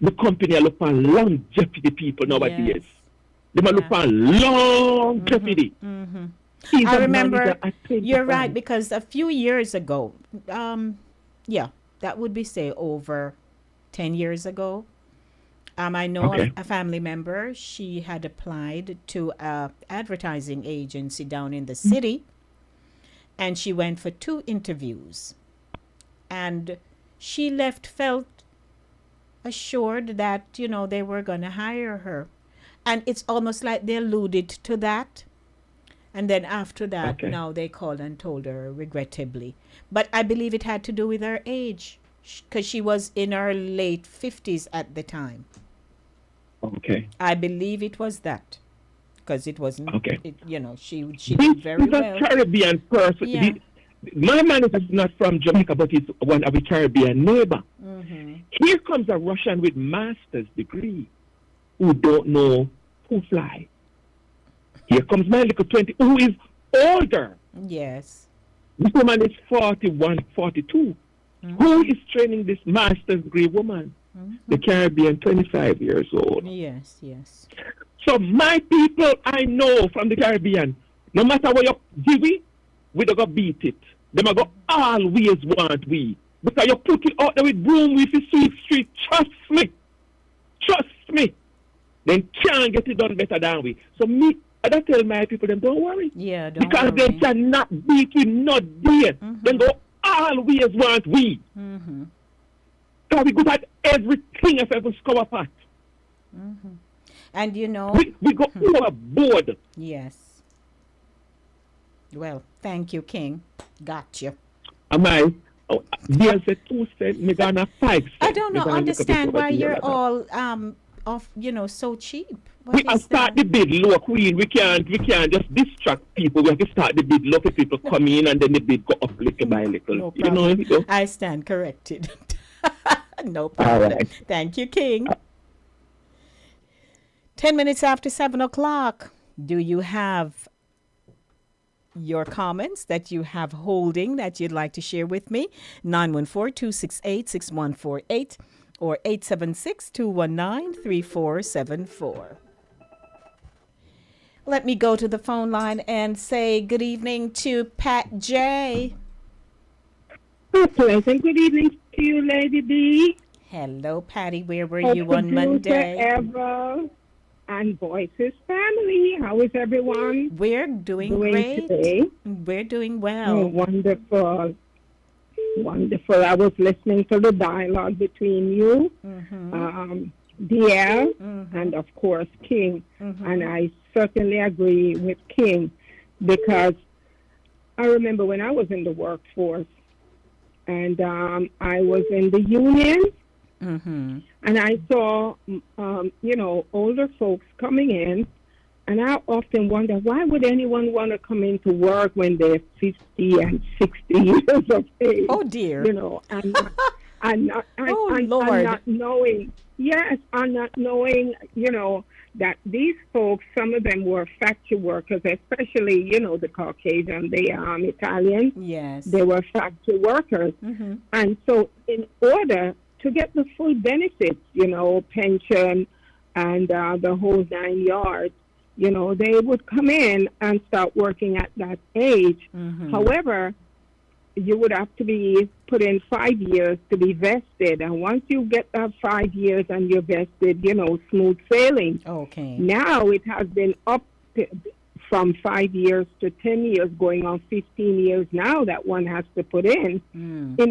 The company look for longevity people nowadays. Yes. They might look for longevity. I remember, you're right, because a few years ago, that would be, say, over 10 years ago, I know a family member, she had applied to an advertising agency down in the city, and she went for 2 interviews. And she felt assured that, they were going to hire her. And it's almost like they alluded to that. And then after that, now they called and told her, regrettably. But I believe it had to do with her age, because she was in her late 50s at the time. Okay. I believe it was that, because it wasn't, she this did very is well. A Caribbean person. Yeah. My manager is not from Jamaica, but he's one of a Caribbean neighbor. Here comes a Russian with master's degree who don't know who fly. Here comes my little 20 who is older. Yes. This woman is 41, 42. Who is training this master's degree woman? The Caribbean, 25 years old. Yes. So my people I know from the Caribbean, no matter what you do, we don't go beat it. They might go always want we. Because you put it out there with broom with the sweet street. Trust me. Then can't get it done better than we. So I don't tell my people them don't worry. Yeah, don't because worry. They cannot beat we not there. Then go always want we. Because we good at everything if ever score apart. And you know, We go overboard. yes. Well, thank you, King. Got you. Am I? Oh, there's a 2 cent, me gonna 5 cent. I don't know, Me gonna look a bit understand over why here you're like that. all of so cheap. What We have is start that? the bid low, Queen. We can't just distract people. We have to start the bid low for people come in and then the bid go up little by little. No You know, problem. you go. I stand corrected. No problem. right. Thank you, King. 10 minutes after 7 o'clock. Do you have your comments that you have holding that you'd like to share with me? 914-268-6148 or 876-219-3474. Let me go to the phone line and say good evening to Pat J. Pleasant good evening to you, Lady D. Hello, Patty. Where were you on Monday? Ever and Voices family. How is everyone We're doing great. today? We're doing Oh, well. wonderful. Wonderful. I was listening to the dialogue between you, DL, and of course King. And I certainly agree with King because I remember when I was in the workforce and I was in the union. And I saw, older folks coming in, and I often wonder, why would anyone want to come into work when they're 50 and 60 years of age? Oh, dear. You know, and not knowing, I'm not knowing, that these folks, some of them were factory workers, especially, the Caucasian, the Italian. Yes. They were factory workers. And so in order to get the full benefits, pension and the whole 9 yards, they would come in and start working at that age. However, you would have to be put in 5 years to be vested. And once you get that 5 years and you're vested, smooth sailing. Okay. Now it has been up from 5 years to 10 years, going on 15 years now that one has to put in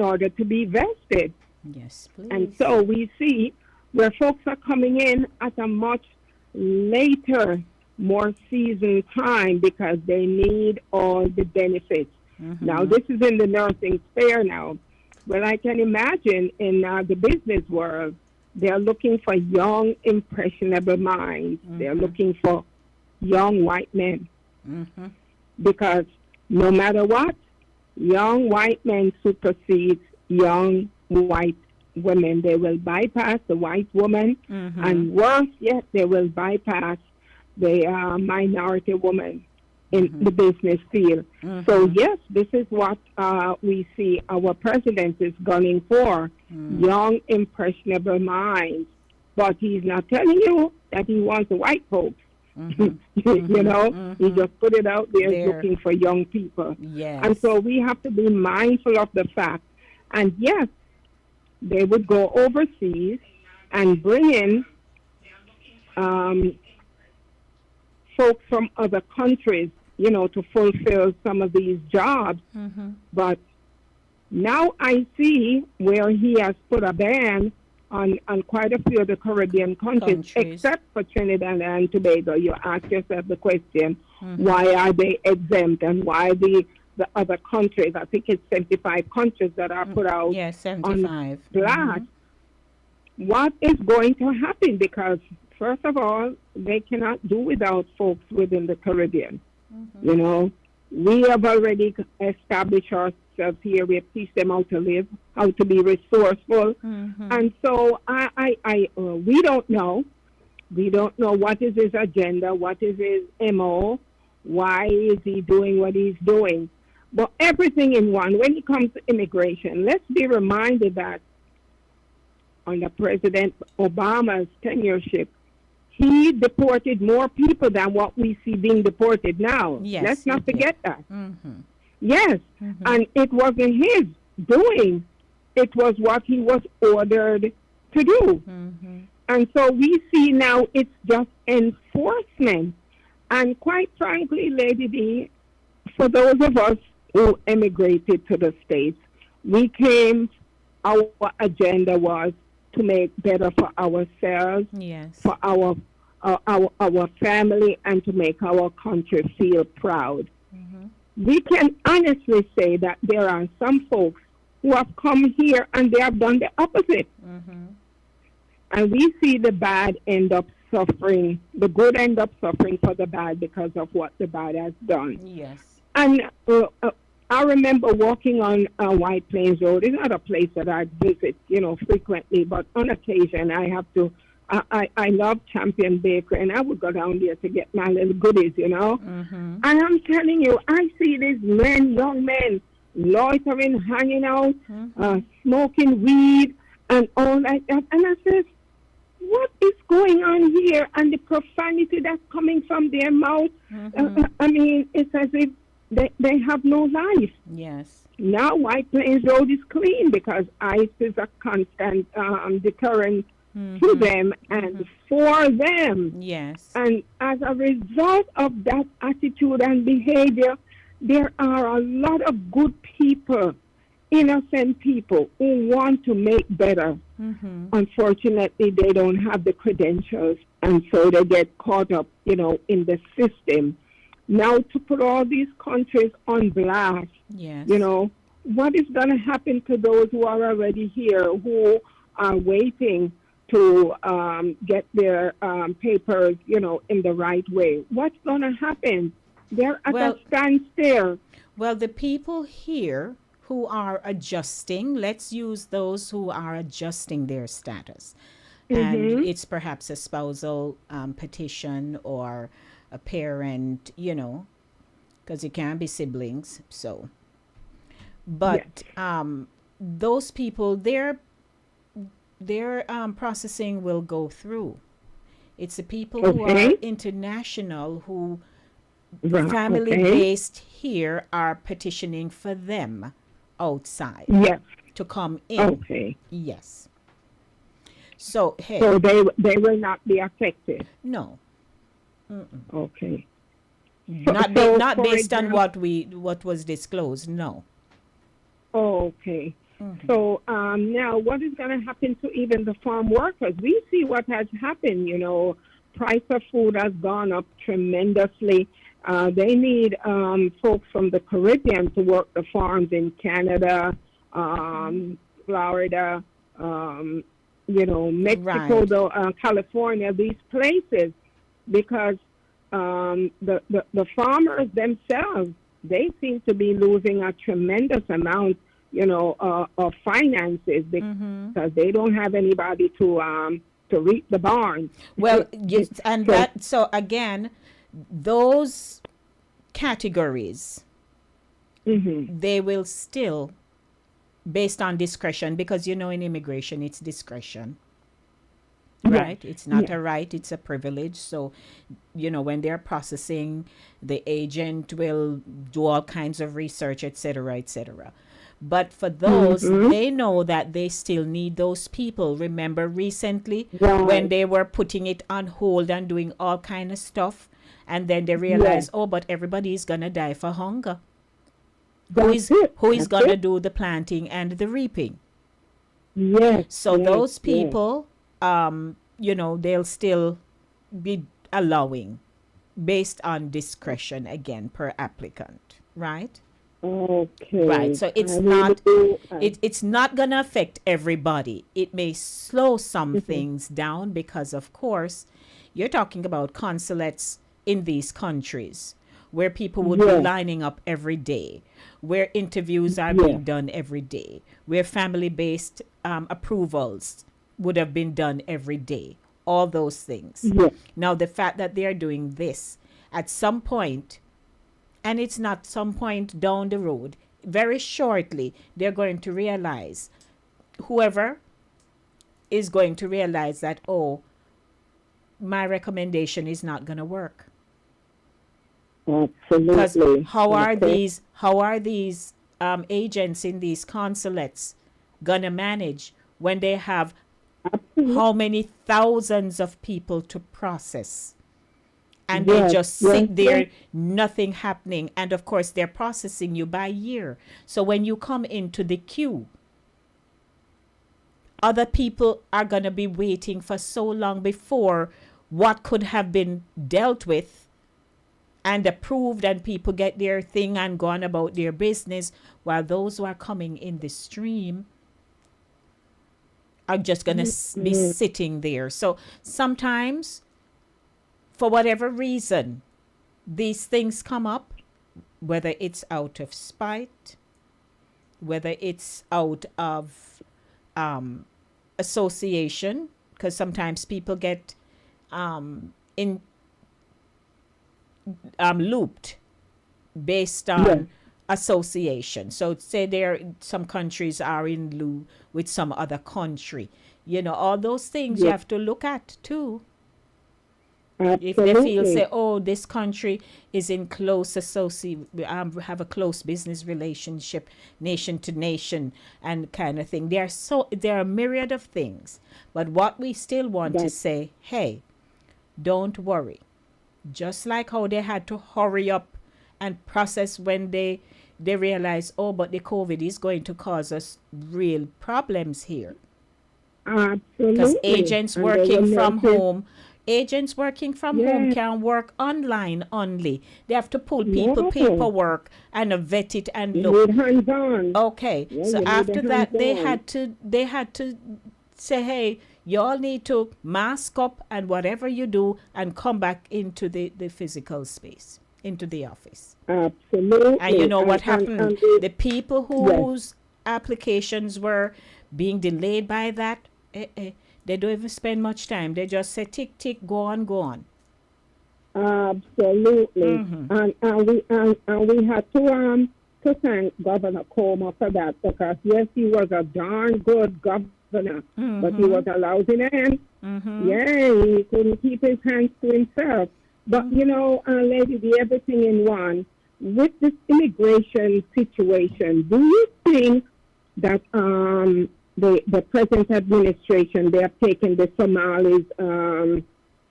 order to be vested. Yes, please. And so we see where folks are coming in at a much later, more seasoned time because they need all the benefits. Now, this is in the nursing sphere now. But I can imagine in the business world, they're looking for young, impressionable minds. They're looking for young white men. Because no matter what, young white men supersede young white women. They will bypass the white woman, and worse yet, they will bypass the minority woman in the business field. So yes, this is what we see our president is gunning for, young, impressionable minds. But he's not telling you that he wants the white folks. He just put it out there looking for young people. Yes. And so we have to be mindful of the fact. And yes, they would go overseas and bring in folks from other countries, to fulfill some of these jobs. But now I see where he has put a ban on quite a few of the Caribbean countries. Except for Trinidad and Tobago. You ask yourself the question, why are they exempt, and why the other countries, I think it's 75 countries that are put out 75. on blast. What is going to happen? Because first of all, they cannot do without folks within the Caribbean. We have already established ourselves here. We have teach them how to live, how to be resourceful. And so we don't know. We don't know what is his agenda, what is his MO, why is he doing what he's doing. But everything in one, when it comes to immigration, let's be reminded that under President Obama's tenureship, he deported more people than what we see being deported now. Yes, let's not forget that. Yes, and it wasn't his doing. It was what he was ordered to do. And so we see now it's just enforcement. And quite frankly, Lady D, for those of us who emigrated to the States, our agenda was to make better for ourselves, for our our family and to make our country feel proud. We can honestly say that there are some folks who have come here and they have done the opposite. And we see the bad end up suffering, the good end up suffering for the bad because of what the bad has done. Yes. And I remember walking on White Plains Road. It's not a place that I visit, frequently, but on occasion I have to. I love Champion Bakery, and I would go down there to get my little goodies, And I'm telling you, I see these young men, loitering, hanging out, smoking weed, and all like that. And I said, what is going on here? And the profanity that's coming from their mouth, I mean, it's as if they have no life. Yes. Now White Plains Road is clean because ICE is a constant deterrent to them and for them. Yes. And as a result of that attitude and behavior, there are a lot of good people, innocent people who want to make better. Unfortunately, they don't have the credentials, and so they get caught up, in the system. Now, to put all these countries on blast, yes. What is going to happen to those who are already here, who are waiting to get their papers, in the right way? What's going to happen? They're at a standstill. Well, the people here who are adjusting, let's use those who are adjusting their status. And it's perhaps a spousal petition or a parent, because it can be siblings. So, but those people, their processing will go through. It's the people who are international, who family based here, are petitioning for them outside to come in. Yes. So so they will not be affected. No. Okay. Not based on what was disclosed. No. Okay. So now, what is going to happen to even the farm workers? We see what has happened. Price of food has gone up tremendously. They need folks from the Caribbean to work the farms in Canada, Florida, Mexico, California, these places, because the farmers themselves, they seem to be losing a tremendous amount, of finances because they don't have anybody to reap the barn. Well, yes, and so again, those categories, they will still, based on discretion, because in immigration it's discretion, right? It's not a right, it's a privilege. So when they're processing, the agent will do all kinds of research, etc., etc. But for those, they know that they still need those people. Remember recently when they were putting it on hold and doing all kind of stuff, and then they realize, but everybody is gonna die for hunger. Who is gonna do the planting and the reaping? Yes. So those people, they'll still be allowing based on discretion, again, per applicant, right? Okay. Right. So it's it's not gonna affect everybody. It may slow some things down because, of course, you're talking about consulates in these countries where people would be lining up every day, where interviews are being done every day, where family-based approvals would have been done every day, all those things. Now, the fact that they are doing this at some point, and it's not some point down the road, very shortly, they're going to realize, whoever is going to realize that, my recommendation is not going to work. Absolutely. Because how are these agents in these consulates gonna manage when they have how many thousands of people to process, and they just sit there, nothing happening, and of course they're processing you by year. So when you come into the queue, other people are gonna be waiting for so long before what could have been dealt with and approved, and people get their thing and go on about their business, while those who are coming in the stream are just going to be sitting there. So sometimes, for whatever reason, these things come up, whether it's out of spite, whether it's out of association, because sometimes people get looped based on association. So say some countries are in lieu with some other country. You know, all those things you have to look at too. Absolutely. If they feel, say, oh, this country is in close have a close business relationship, nation to nation, and kind of thing. There are a myriad of things. But what we still want to say, hey, don't worry. Just like how they had to hurry up and process when they realize, oh, but the COVID is going to cause us real problems here. Absolutely. Because agents working from home can work online only. They have to pull people paperwork and vet it and look. Hands-on. Okay. Yeah, so after that, they had to say, hey, you all need to mask up and whatever you do and come back into the physical space, into the office. Absolutely. And you know what happened? The people whose applications were being delayed by that, they don't even spend much time. They just say, tick, tick, go on, go on. Absolutely. And we had to thank Governor Comer for that, because, yes, he was a darn good governor, but he was a lousy man. Yeah, he couldn't keep his hands to himself. But, you know, Lady D, everything in one, with this immigration situation, do you think that the present administration, they have taken the Somalis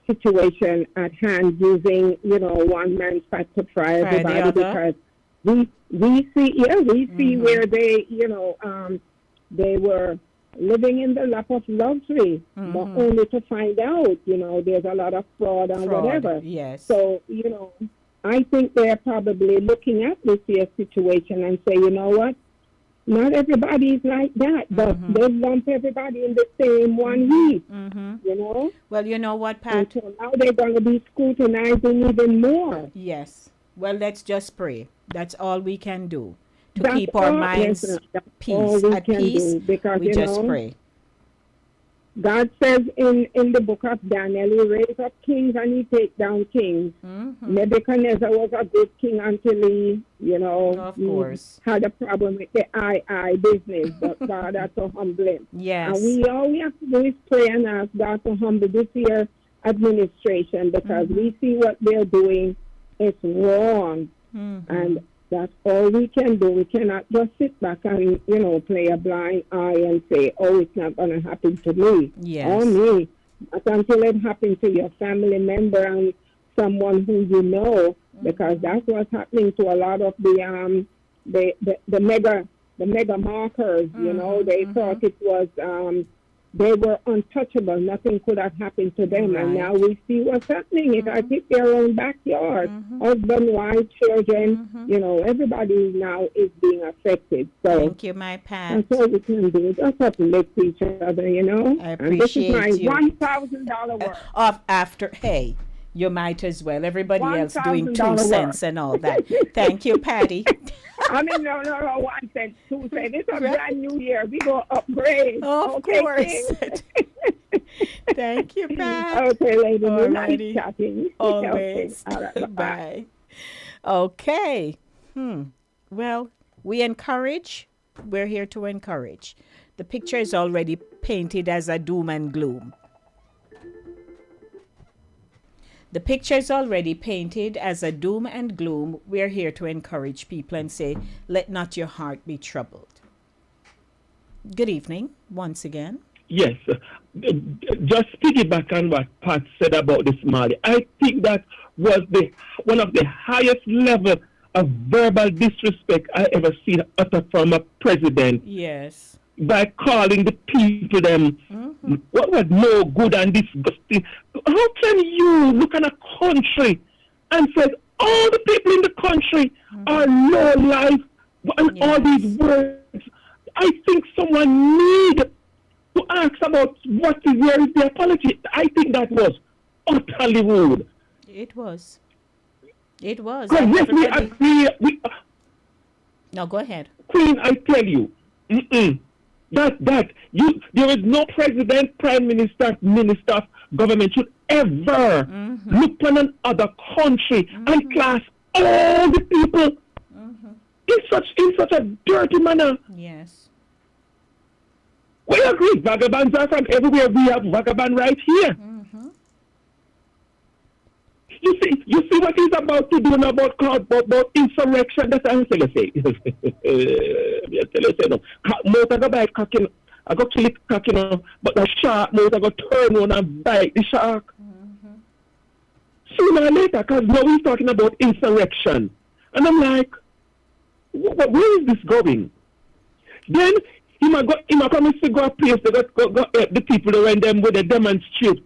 situation at hand using, you know, one man's fat to fry everybody? Because we see where they, you know, they were living in the lap of luxury, but only to find out, you know, there's a lot of fraud and whatever. Yes. So, you know, I think they're probably looking at this year's situation and say, you know what, not everybody is like that, but they lump everybody in the same one heap, you know? Well, you know what, Pat? And so now they're going to be scrutinizing even more. Yes. Well, let's just pray. That's all we can do. To keep our minds at peace, because, we just pray. God says in the book of Daniel, he raised up kings and he take down kings. Nebuchadnezzar was a good king until he, you know, of course, had a problem with the I business, but God had to humble him. Yes. And all we have to do is pray and ask God to humble this year administration, because we see what they're doing. It's wrong. And that's all we can do. We cannot just sit back and, you know, play a blind eye and say, oh, it's not going to happen to me. Yes. Or me. But until it happens to your family member and someone who you know, because that's what's happening to a lot of the mega markers, you know, they thought it was, they were untouchable. Nothing could have happened to them. Right. And now we see what's happening. It has hit their own backyard. Husband, wife, children, you know, everybody now is being affected. So thank you, my Pat. That's all we can do. Just have to live to each other, you know. I appreciate and this is my you. $1,000 work. Hey, you might as well. Everybody else doing 2 cents and all that. Thank you, Patty. I mean, no, 1 cent, 2 cents. It's a brand new year. We go upgrade. Of course. Thank you, Pat. Okay, lady. Alrighty. Nice chatting. Always. Okay. All right, bye. Okay. Well, we encourage. We're here to encourage. The picture is already painted as a doom and gloom. The picture is already painted as a doom and gloom. We're here to encourage people and say, let not your heart be troubled. Good evening, once again. Yes. Just piggyback on what Pat said about the Somali. I think that was one of the highest level of verbal disrespect I ever seen uttered from a president. Yes. By calling the people them what was no good and disgusting. How can you look at a country and say all the people in the country are low life and all these words? I think someone need to ask about where is the apology. I think that was utterly rude. It was. It was. Because yes, we agree. No, go ahead. Queen, I tell you, there is no president, prime minister, minister of government should ever look on another country and class all the people in such a dirty manner. Yes. We agree, vagabonds are from everywhere. We have vagabond right here. You see what he's about to do now about insurrection. That's what I'm saying. No. Most I go buy cocking, I go kill it cocking, but the shark, most I go turn on and bite the shark. Sooner or later, because now he's talking about insurrection. And I'm like, where is this going? Then he might come to go a place to go the people around them with the demonstrate.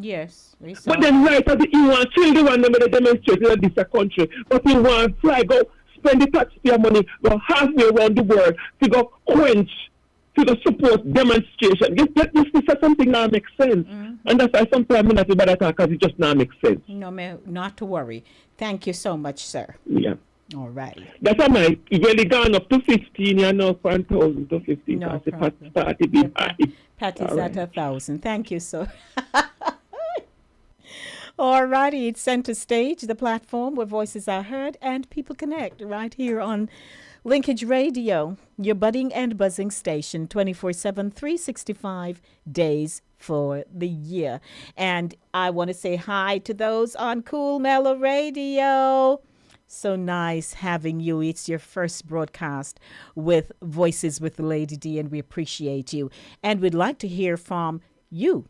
Yes. But then right as he want to kill the one that demonstrate in this country, but he want to fly, go spend the taxpayer money, go halfway around the world to go quench, to go support demonstration. This is something that makes sense. And that's why sometimes I'm not about that because it just not makes sense. No, not to worry. Thank you so much, sir. Yeah. All right. That's why my really gone up to 15, you know, from 1,000 to 15. No problem. Patty's at 1,000. Thank you, sir. All righty, it's Center Stage, the platform where voices are heard and people connect right here on Linkage Radio, your budding and buzzing station, 24/7, 365 days for the year. And I want to say hi to those on Cool Mellow Radio. So nice having you. It's your first broadcast with Voices with Lady D, and we appreciate you. And we'd like to hear from you.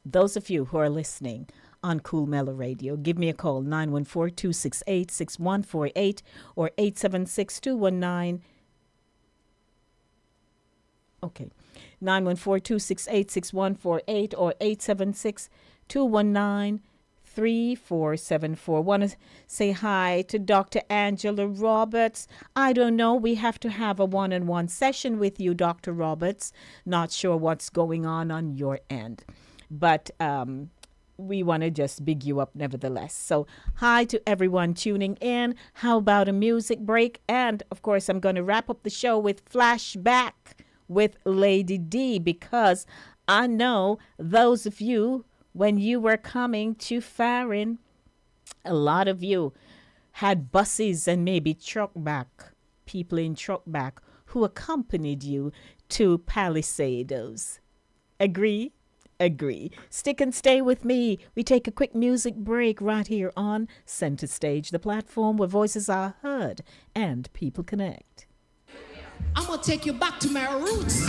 Those of you who are listening on Cool Mellow Radio, give me a call, 914-268-6148 or 876-219. Okay, 914-268-6148 or 876-219-3474. Want to say hi to Dr. Angela Roberts. I don't know. We have to have a one-on-one session with you, Dr. Roberts. Not sure what's going on your end. But we want to just big you up nevertheless. So hi to everyone tuning in. How about a music break? And, of course, I'm going to wrap up the show with Flashback with Lady D, because I know those of you, when you were coming to Farron, a lot of you had buses and maybe people in truckback who accompanied you to Palisados. Agree? Agree. Stick and stay with me. We take a quick music break right here on Center Stage, the platform where voices are heard and people connect. I'm going to take you back to my roots.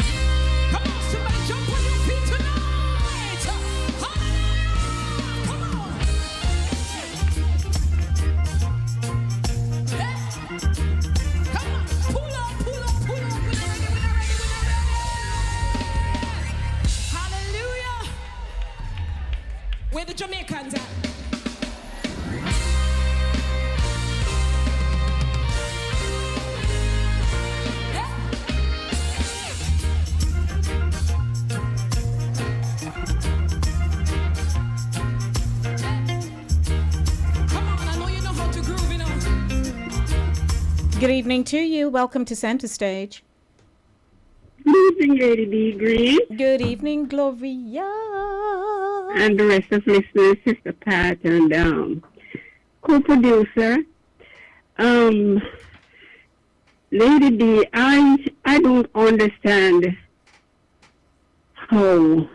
Come on, somebody jump on your feet tonight. Come on. Hey. Come on. Pull up. Hallelujah. Where the Jamaicans at? Good evening to you. Welcome to Center Stage. Good evening, Lady D. Green. Good evening, Gloria. And the rest of listeners, Sister Pat and co-producer. Lady D, I don't understand how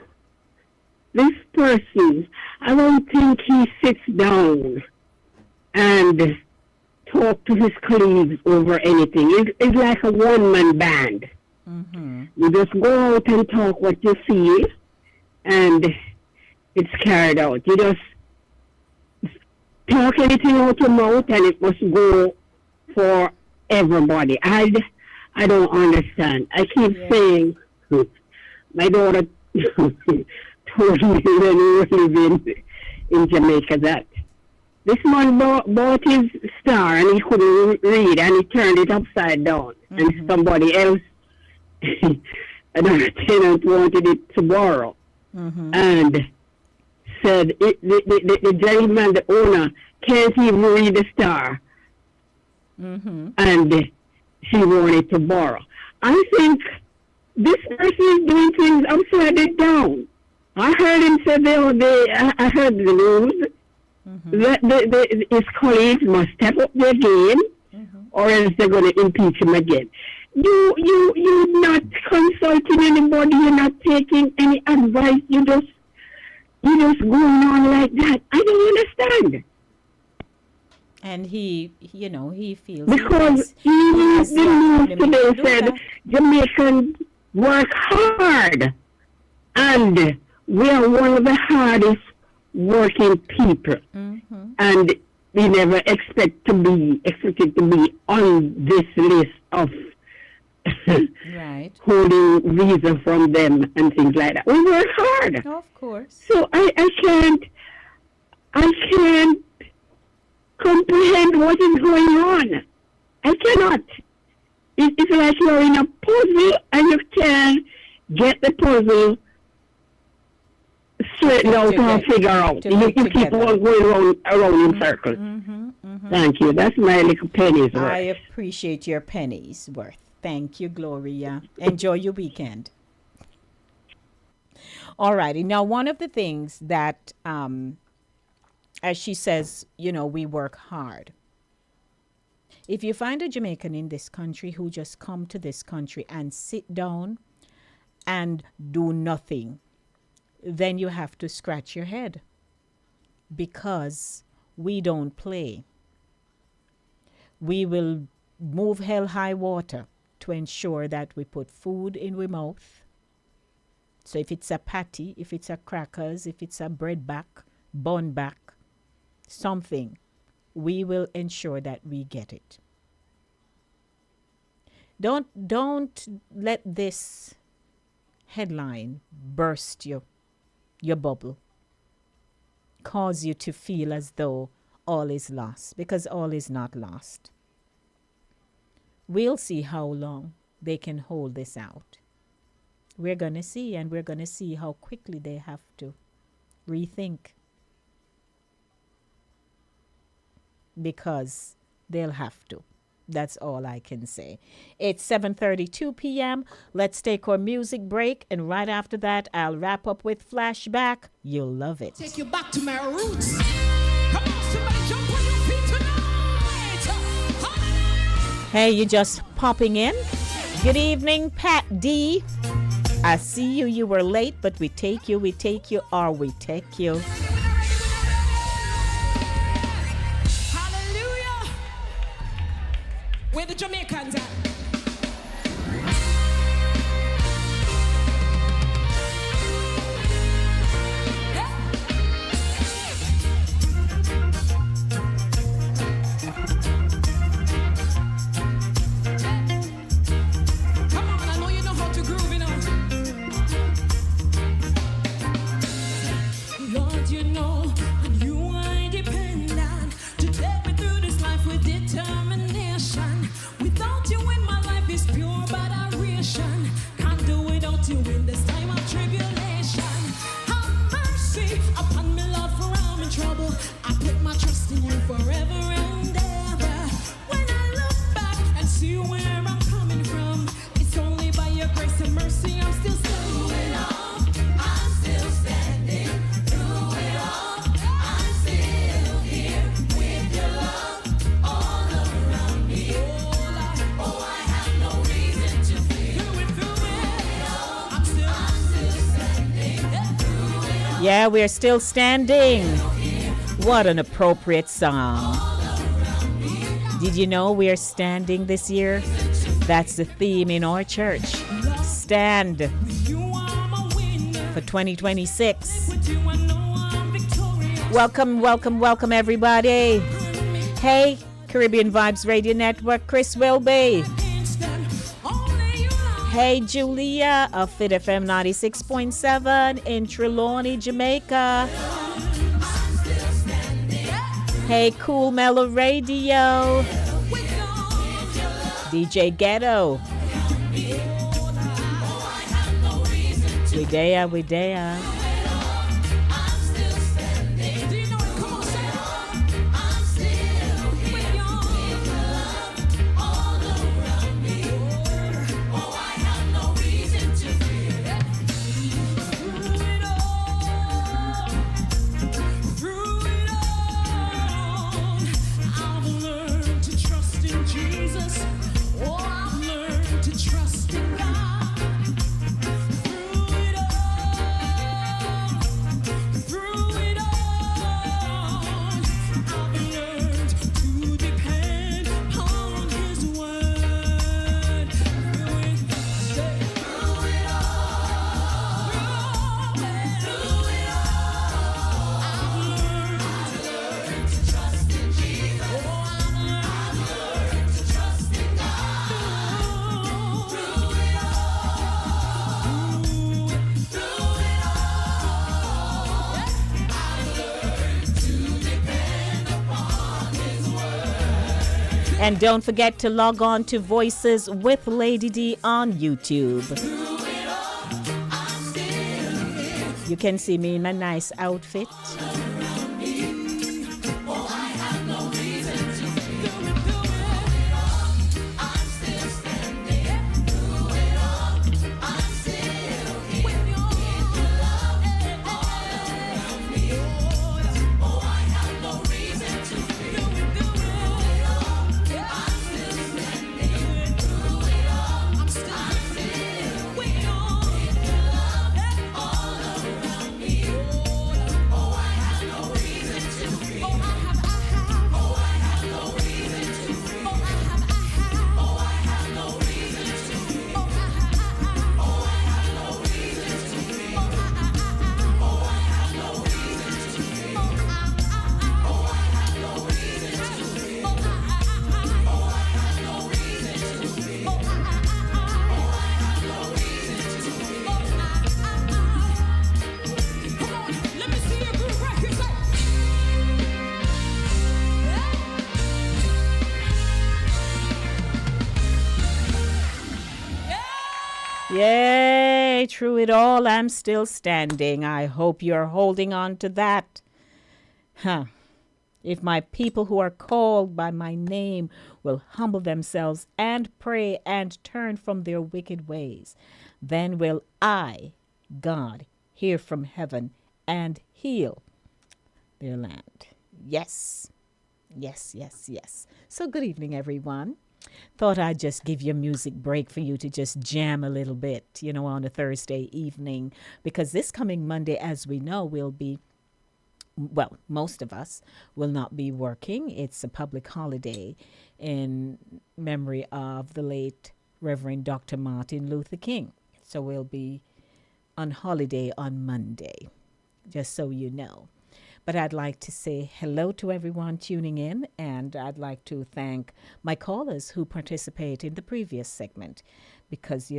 this person, I don't think he sits down and talk to his colleagues over anything. It's like a one-man band. You just go out and talk what you feel, and it's carried out. You just talk anything out your mouth, and it must go for everybody. I don't understand. I keep saying, my daughter told me when he was living in Jamaica that this man bought his star and he couldn't read and he turned it upside down. And somebody else, another tenant, wanted it to borrow. And said the gentleman, the owner, can't even read the star. And she wanted to borrow. I think this person is doing things upside down. I heard him say I heard the news that his colleagues must step up their game, or else they're going to impeach him again. You're not consulting anybody. You're not taking any advice. You're just going on like that. I don't understand. And he feels because the news today said Jamaicans work hard, and we are one of the hardest working people, and we never expected to be on this list of holding visa from them and things like that. We work hard, of course. So I can't comprehend what is going on. I cannot. It's like you're in a puzzle and you can't get the puzzle straightened out or figure out. You keep on going around in circles. Thank you. That's my little penny's worth. I appreciate your penny's worth. Thank you, Gloria. Enjoy your weekend. All righty. Now, one of the things that, as she says, we work hard. If you find a Jamaican in this country who just come to this country and sit down and do nothing, then you have to scratch your head, because we don't play. We will move hell high water to ensure that we put food in our mouth. So if it's a patty, if it's a crackers, if it's a bread back, bun back, something, we will ensure that we get it. Don't let this headline burst your bubble, cause you to feel as though all is lost, because all is not lost. We'll see how long they can hold this out. We're going to see, and we're going to see how quickly they have to rethink, because they'll have to. That's all I can say. It's 7:32 p.m. Let's take our music break, and right after that, I'll wrap up with Flashback. You'll love it. Take you back to my roots. Come on, somebody jump on your feet tonight. Hey, you just popping in? Good evening, Pat D. I see you. You were late, but we take you, or we take you. Where the Jamaicans at? Come on, I know you know how to groove, Lord, you know, and you are independent to take me through this life with determination. Without you in my life is pure but adoration. Can't do without you in this time of tribulation. Have mercy upon me, Lord, for I'm in trouble. I put my trust in you forever and ever. When I look back and see where I'm coming from, it's only by your grace and mercy I'm still standing. I'm still standing through it all. I'm still here with your love all around me. Oh, I have no reason to fear. Through it all, I'm still standing through it all. Yeah, we're still standing. What an appropriate song. Did you know we're standing this year? That's the theme in our church. Stand for 2026. Welcome, everybody. Hey, Caribbean Vibes Radio Network, Chris Wilby. Hey, Julia of Fit FM 96.7 in Trelawney, Jamaica. Hey, Cool Mellow Radio. DJ Ghetto. We there. And don't forget to log on to Voices with Lady D on YouTube. You can see me in my nice outfit. Yay, through it all, I'm still standing. I hope you're holding on to that. If my people who are called by my name will humble themselves and pray and turn from their wicked ways, then will I, God, hear from heaven and heal their land. Yes. So good evening, everyone. Thought I'd just give you a music break for you to just jam a little bit, on a Thursday evening, because this coming Monday, as we know, will be, well, most of us will not be working. It's a public holiday in memory of the late Reverend Dr. Martin Luther King. So we'll be on holiday on Monday, just so you know. But I'd like to say hello to everyone tuning in, and I'd like to thank my callers who participate in the previous segment because,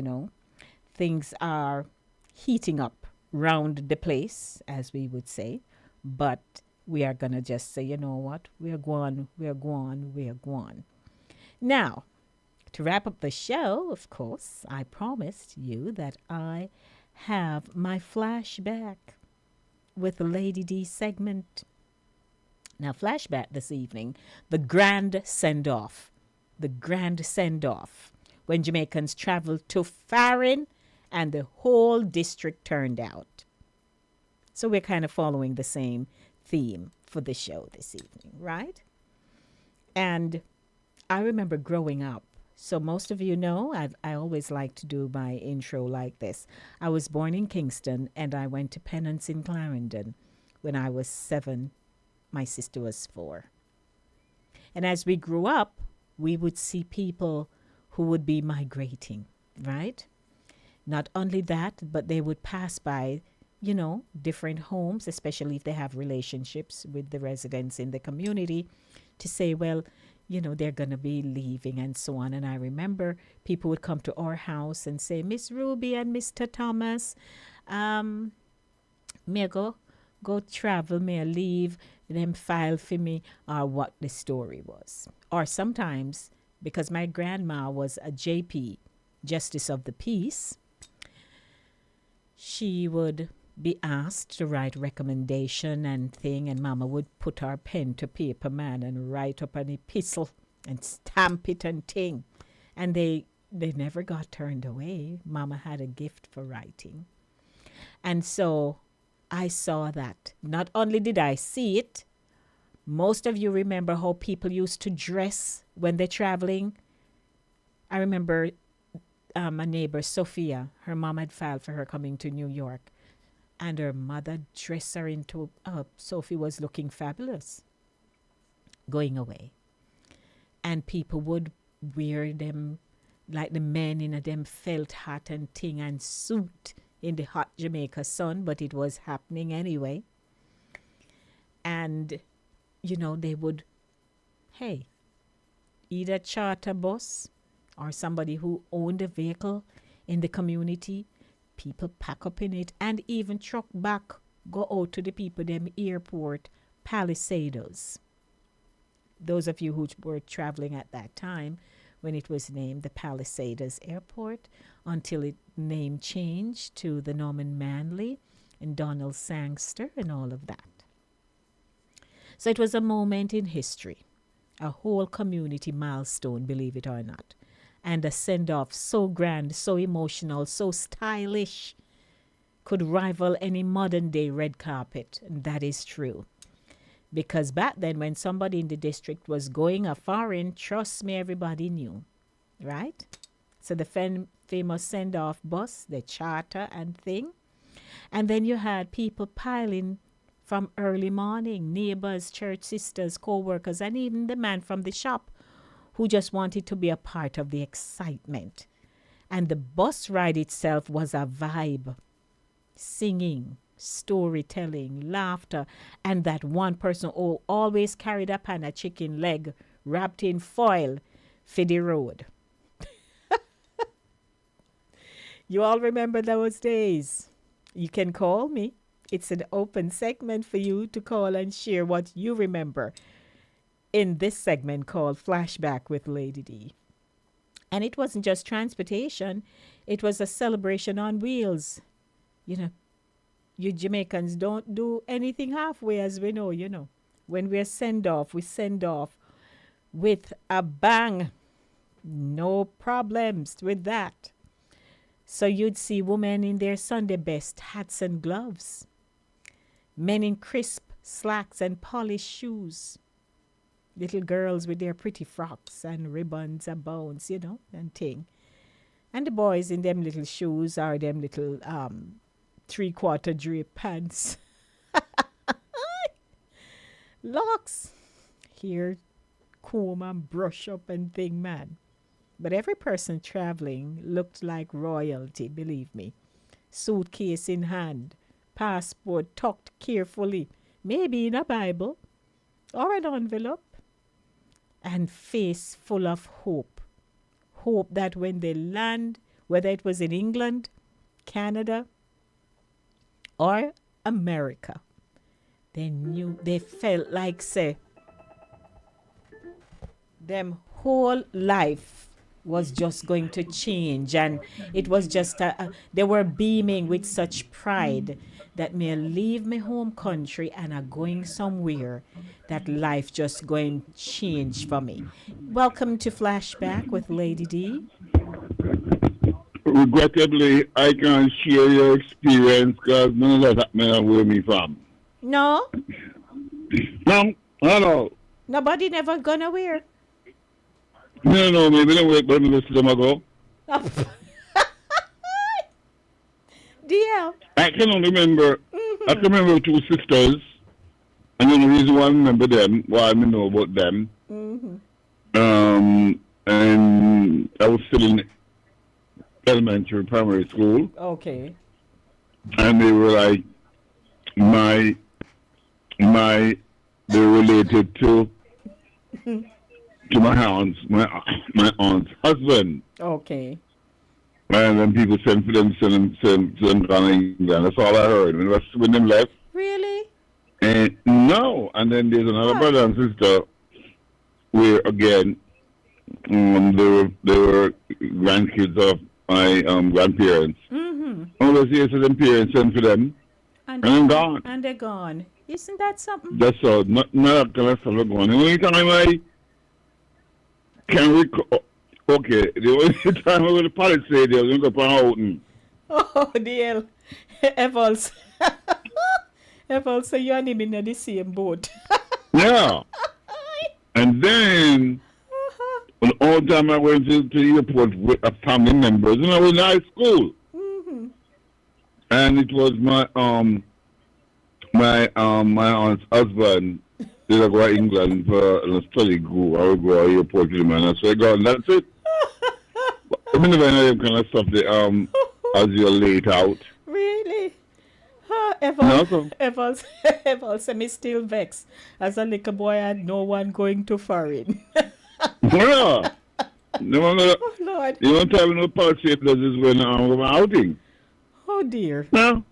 things are heating up round the place, as we would say. But we are going to just say, you know what? We're going. Now, to wrap up the show, of course, I promised you that I have my flashback with the Lady D segment. Now, flashback this evening, the grand send-off. The grand send-off when Jamaicans traveled to Farin and the whole district turned out. So we're kind of following the same theme for the show this evening, right? And I remember growing up. So most of you know, I always like to do my intro like this. I was born in Kingston and I went to Penance in Clarendon when I was 7. My sister was 4. And as we grew up, we would see people who would be migrating, right? Not only that, but they would pass by, different homes, especially if they have relationships with the residents in the community, to say, well, they're going to be leaving and so on. And I remember people would come to our house and say, Miss Ruby and Mr. Thomas, may I go travel, may I leave, them file for me, or what the story was. Or sometimes, because my grandma was a JP, Justice of the Peace, she would be asked to write recommendation and thing, and Mama would put her pen to paper, man, and write up an epistle and stamp it and thing. And they never got turned away. Mama had a gift for writing. And so I saw that. Not only did I see it, most of you remember how people used to dress when they're traveling. I remember a neighbor, Sophia, her mom had filed for her coming to New York. And her mother dressed her into, Sophie was looking fabulous, going away. And people would wear them, like the men in a them felt hat and thing and suit in the hot Jamaica sun, but it was happening anyway. And, they would, either charter bus or somebody who owned a vehicle in the community, people pack up in it and even truck back, go out to the people them airport, Palisados. Those of you who were traveling at that time when it was named the Palisados Airport, until it name changed to the Norman Manley and Donald Sangster and all of that. So it was a moment in history, a whole community milestone, believe it or not. And a send-off so grand, so emotional, so stylish, could rival any modern-day red carpet. And that is true. Because back then, when somebody in the district was going a foreign, trust me, everybody knew. Right? So the famous send-off bus, the charter and thing. And then you had people piling from early morning, neighbors, church sisters, co-workers, and even the man from the shop who just wanted to be a part of the excitement. And the bus ride itself was a vibe. Singing, storytelling, laughter, and that one person who always carried a pan of chicken leg wrapped in foil for the road. You all remember those days? You can call me. It's an open segment for you to call and share what you remember in this segment called Flashback with Lady D. And it wasn't just transportation. It was a celebration on wheels. You Jamaicans don't do anything halfway, as we know, When we send off with a bang. No problems with that. So you'd see women in their Sunday best hats and gloves. Men in crisp slacks and polished shoes. Little girls with their pretty frocks and ribbons and bones, and thing. And the boys in them little shoes or them little three-quarter drape pants. Locks. Here, comb and brush up and thing, man. But every person traveling looked like royalty, believe me. Suitcase in hand, passport tucked carefully, maybe in a Bible or an envelope. And face full of hope. Hope that when they land, whether it was in England, Canada, or America, they felt like, say, them whole life was just going to change. And it was just, they were beaming with such pride that me leave my home country and are going somewhere that life just going to change for me. Welcome to Flashback with Lady D. Regrettably, I can't share your experience because none of that man where me from. No? No, not all. Nobody never gone nowhere. No, maybe they wait, but me to them ago. Dear. I can only remember, I can remember two sisters, and the only reason why I remember them, why I know about them, and I was still in elementary, primary school. Okay. And they were like, they're related to to my aunt's husband. Okay. And then people send them down in England. That's all I heard. When them left. Really? And no. And then there's another brother and sister where again they were grandkids of my grandparents. All those years of them parents sent for them. And then gone. And they're gone. Isn't that something? That's all. Not that kind of stuff going. The only time I can recall, okay, the only time I went to Palisade, I was going to go Houghton. Oh, dear. Evans. Evans, so you and him in the same boat. Yeah. And then, when all the time I went to the airport with a family members, and I was in high school. And it was my aunt's husband did I go to England for a study group. I would go to the airport with him and so I go, and that's it. I mean, never know them kind of stuff that, as you're late out. Really? Evans, me still vexed. As a little boy, I had no one going to foreign. Yeah. Oh, Lord. The only time no policy does is when I'm outing. Oh, dear. No.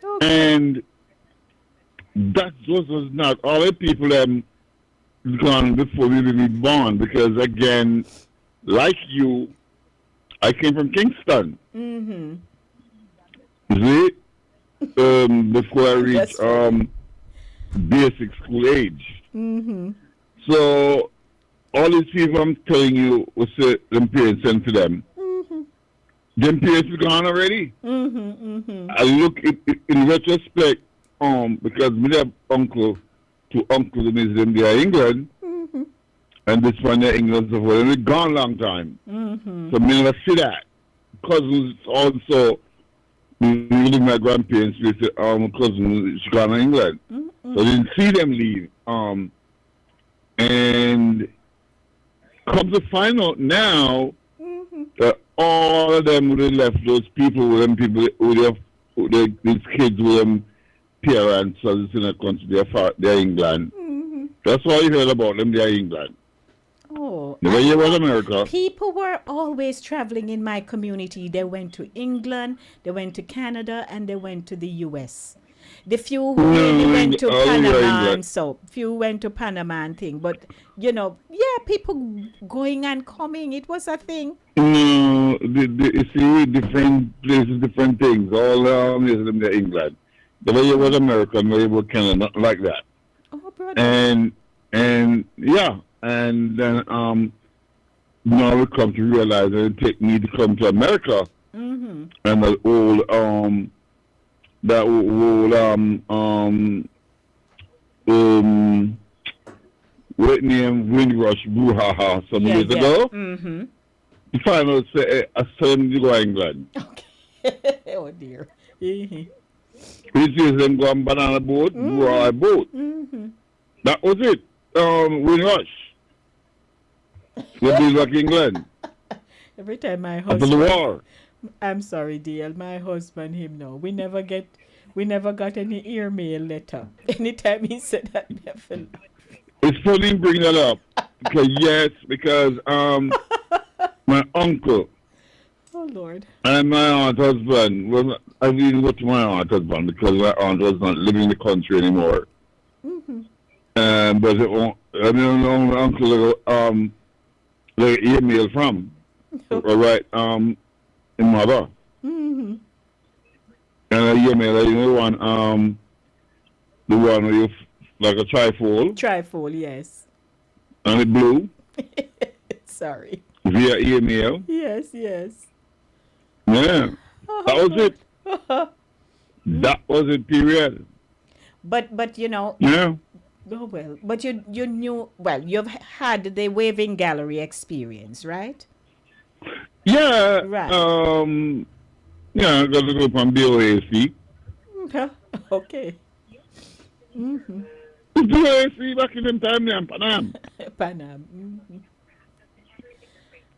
Okay. And that was not all the people gone before we were born, because again, like you, I came from Kingston. See? Before I reached basic school age. So all these people I'm telling you was them parents sent to them. Them parents are gone already. I look in retrospect, because me have uncle in them they are England, and this one they're England so far, and they're gone long time. So me never see that. Cousins also, me my grandparents, we said, my cousin is gone to England. So I didn't see them leave. And come to find out now that all of them would have left, those people with them people would have these kids with them parents, so it's in a country, they're England. That's all you heard about them, they're England. Oh, Never hear about America. people were always traveling in my community. They went to England, they went to Canada, and they went to the U.S. The few who really went to Panama and so few went to Panama and thing. But, people going and coming, it was a thing. No, you see, different places, different things. All yes, them they're England. The way you was American, the way you was Canada, not like that. Oh, brother. And then now we come to realize that it take me to come to America, and that old Whitney and Windrush brouhaha some years ago. You find out say I saw them to go to England. Okay. Oh dear. We see them go on banana boat, brouhaha boat. That was it. Windrush. We'll be back in England. Every time my After husband, the war. I'm sorry, DL, my husband, him no. We never got any ear-mail letter. Anytime he said that, me I feel It's funny you bring that up. Because my uncle oh Lord. and my aunt husband I didn't go to my aunt husband because my aunt was not living in the country anymore. But my uncle the email from right in mother. And I email the one where you like a trifold. Trifold, yes. And it blue. Sorry. Via email. Yes. Yeah. That was it. That was it, period. But Yeah. oh well. But you knew you've had the waving gallery experience, right? Yeah. Right. Yeah, I got to go from BOAC. Okay. BOAC back in them time in Panam. Panam.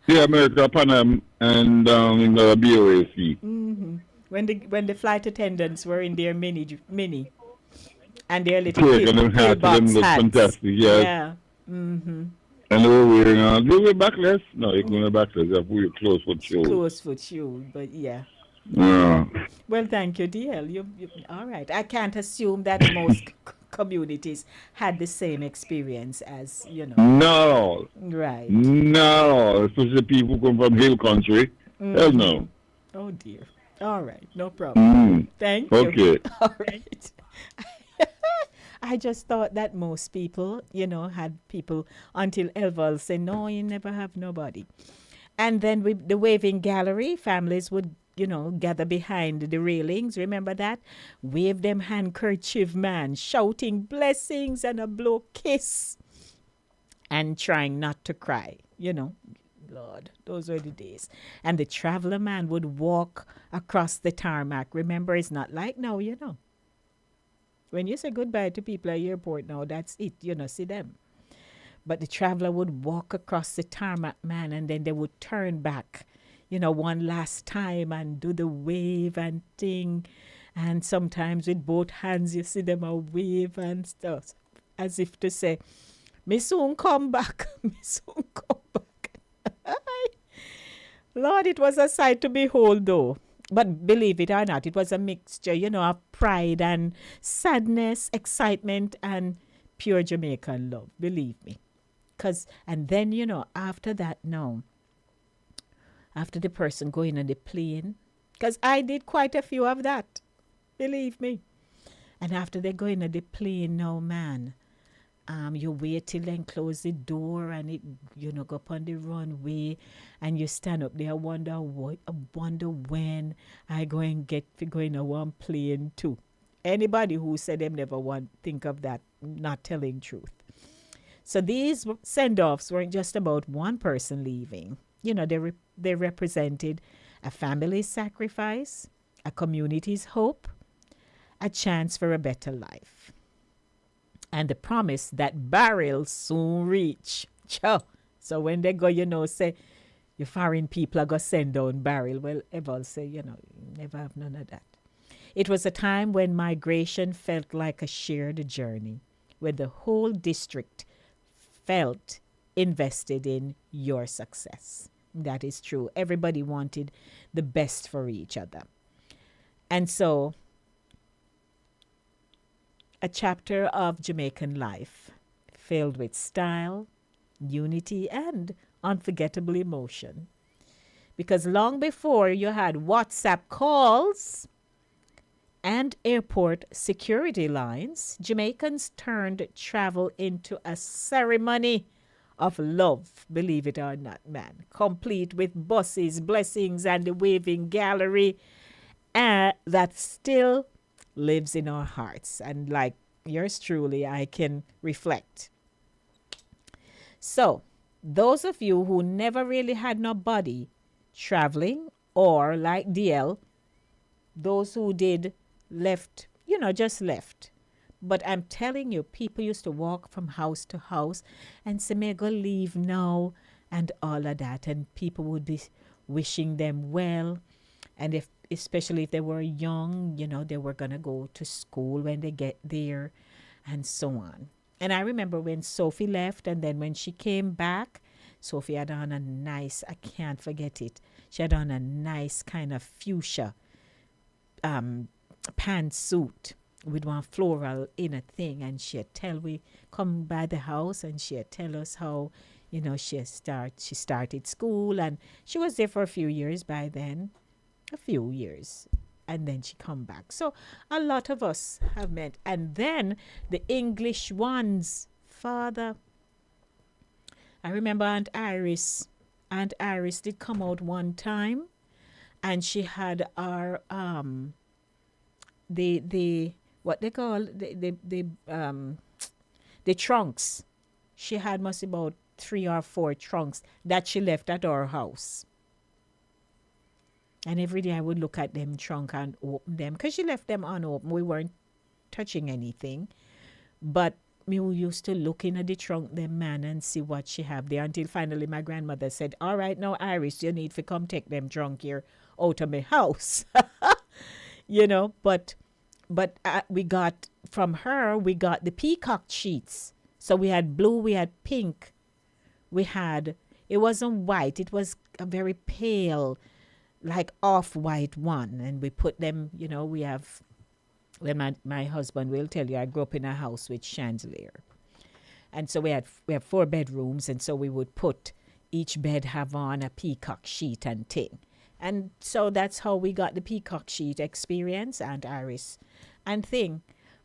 Yeah, America, Panam, and in the BOAC. When the flight attendants were in their mini and their little Correct, and them hats, them look hats. fantastic, yes. Yeah. And they were wearing they were backless. No, you can wear backless. You have to wear close foot shoes. Close foot shoe, but yeah. Yeah. Well, thank you, DL. You all right. I can't assume that most communities had the same experience as, No. Right. No. Especially people who come from hill country. Hell no. Oh, dear. All right. No problem. Thank you. Okay. All right. I just thought that most people, had people until Elval say, no, you never have nobody. And then with the waving gallery, families would, gather behind the railings. Remember that? Wave them handkerchief, man, shouting blessings and a blow kiss and trying not to cry, Lord, those were the days. And the traveler man would walk across the tarmac. Remember, it's not like now, When you say goodbye to people at the airport now, that's it, see them. But the traveler would walk across the tarmac, man, and then they would turn back, one last time and do the wave and thing. And sometimes with both hands, you see them a wave and stuff, as if to say, me soon come back, me soon come back. Lord, it was a sight to behold, though. But believe it or not, it was a mixture, of pride and sadness, excitement, and pure Jamaican love. Believe me. And then, after that, after the person going on the plane, because I did quite a few of that. Believe me. And after they go in the plane, now, man, you wait till then close the door and it, go up on the runway and you stand up there, wonder when I go and get to go in a one plane too. Anybody who said them never want think of that, not telling truth. So these send-offs weren't just about one person leaving. They represented a family's sacrifice, a community's hope, a chance for a better life, and the promise that barrels soon reach. So when they go, say, your foreign people are going to send down barrel. Well, Eval say, never have none of that. It was a time when migration felt like a shared journey, where the whole district felt invested in your success. That is true. Everybody wanted the best for each other. And so a chapter of Jamaican life filled with style, unity, and unforgettable emotion. Because long before you had WhatsApp calls and airport security lines, Jamaicans turned travel into a ceremony of love, believe it or not, man, complete with buses, blessings, and the waving gallery that still lives in our hearts. And like yours truly, I can reflect. So, those of you who never really had nobody traveling, or like DL, those who did left, just left. But I'm telling you, people used to walk from house to house and say, may go leave now, and all of that. And people would be wishing them well. And especially if they were young, they were going to go to school when they get there and so on. And I remember when Sophie left, and then when she came back, Sophie had on a nice, I can't forget it, she had on a nice kind of fuchsia pantsuit with one floral inner thing, and she'd tell we come by the house, and she'd tell us how, she started school, and she was there for a few years by then, and then she come back. So a lot of us have met. And then the English ones, Father, I remember Aunt Iris did come out one time, and she had our the what they call the trunks. She had must about 3 or 4 trunks that she left at our house. And every day I would look at them trunk and open them, because she left them unopened. We weren't touching anything. But me used to look in at the trunk, them man, and see what she have there, until finally my grandmother said, all right, now, Iris, you need to come take them trunk here out of my house. But we got, from her, we got the peacock sheets. So we had blue, we had pink, it wasn't white, it was a very pale, like off-white one. And we put them, we have, when my husband will tell you, I grew up in a house with chandelier. And so we have 4 bedrooms, and so we would put each bed have on a peacock sheet and thing. And so that's how we got the peacock sheet experience, and Iris and thing.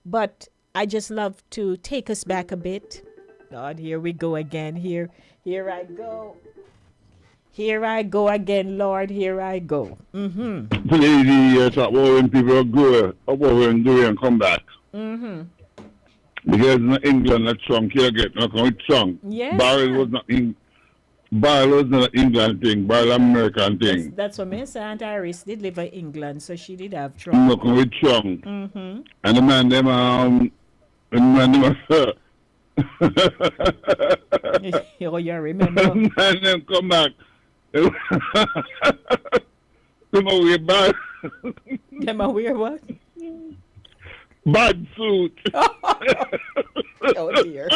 But I just love to take us back a bit. Lord, here we go again. Here I go. Here I go again, Lord. Here I go. Lady, talk about when people go, about when do and come back. Because in England, that trunk you get, not come with trunk. Yes. Barrel was not an England thing, barrel American thing. That's what Miss Aunt Iris did live in England, so she did have trunk. Not come with trunk. And the man them Oh, you remember? And then come back. Them a wear bad. Them a wear what? Bad suit. Oh dear.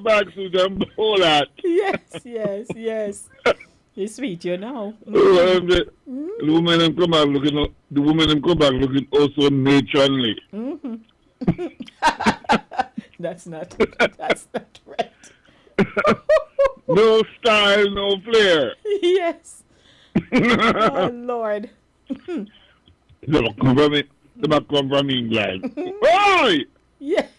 Bad suit and all that. Yes. It's sweet, The women them come back looking also matronly. That's not right. No style, no flair. Yes. Oh Lord. They come from England. Oi! Yes.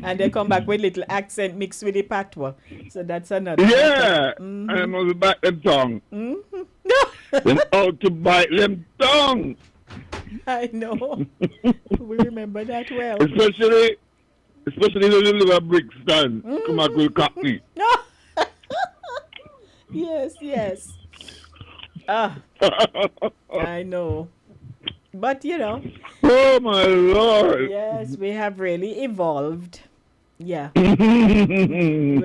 And they come back with little accent mixed with the patois. So that's another. Yeah. And they must bite them tongue. Them out to bite them tongue. I know. We remember that well. Especially when you live at Brixton. Come back with Cockney. Yes. I know. But oh my Lord. Yes, we have really evolved. Yeah. We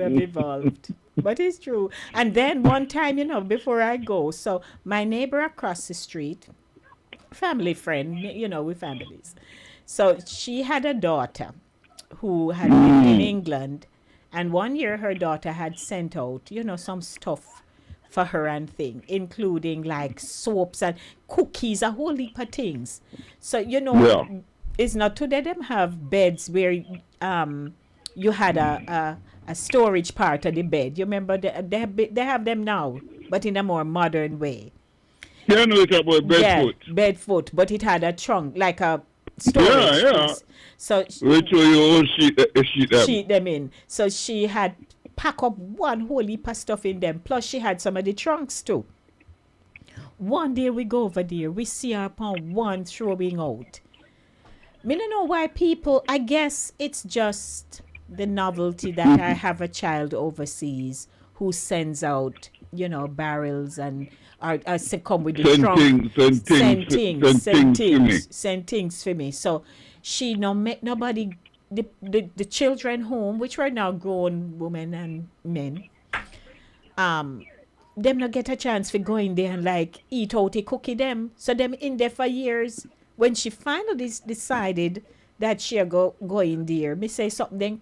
have evolved. But it's true. And then one time, before I go, so my neighbor across the street, family friend, with families. So she had a daughter who had lived in England, and one year her daughter had sent out, some stuff for her and thing, including like soaps and cookies, a whole heap of things. So it's not today them have beds where you had a storage part of the bed. You remember they have them now, but in a more modern way. Yeah, I know it's about bedfoot. Yeah, bedfoot, but it had a trunk like a storage piece. So which way you all sheet them in. So she had pack up one whole heap of stuff in them. Plus she had some of the trunks too. One day we go over there, we see her upon one throwing out. Me don't know why people, I guess it's just the novelty that I have a child overseas who sends out, barrels and come with the trunk. Send things for me. So she no make nobody the children home, which were now grown women and men, them not get a chance for go in there and like eat out a cookie them. So them in there for years. When she finally decided that she go in there, me say something,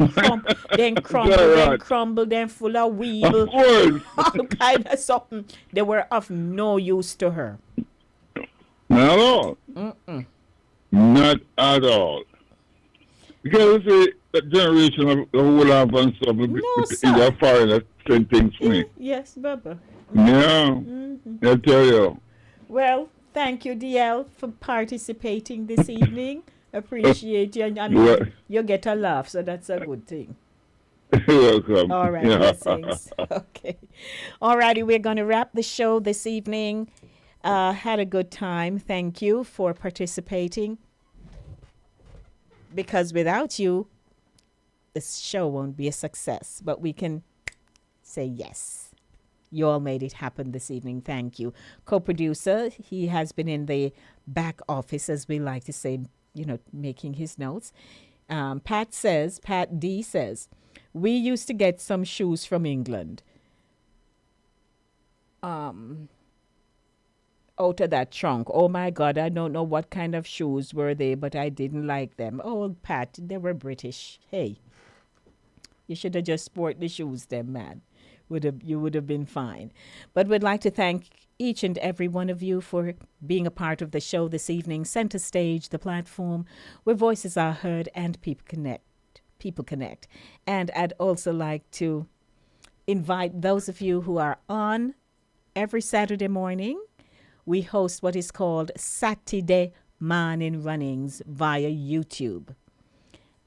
then crumble, then full of weevil, all kind of something. They were of no use to her. Not at all. Not at all. Because that generation of the whole lot and stuff, either foreigner send things for me. Yes, Baba. Yeah, I tell you. Well, thank you, DL, for participating this evening. Appreciate you. And you get a laugh, so that's a good thing. You're welcome. All right, blessings. Okay. All righty, we're going to wrap the show this evening. Had a good time. Thank you for participating. Because without you, this show won't be a success. But we can say yes. You all made it happen this evening. Thank you. Co-producer, he has been in the back office, as we like to say, making his notes. Pat D says, we used to get some shoes from England. Out of that trunk. Oh my God, I don't know what kind of shoes were they, but I didn't like them. Oh, Pat, they were British. Hey, You should have just sport the shoes then, man. You would have been fine. But we'd like to thank each and every one of you for being a part of the show this evening. Center Stage, the platform where voices are heard and people connect. And I'd also like to invite those of you who are on every Saturday morning. We host what is called Saturday Morning Runnings via YouTube.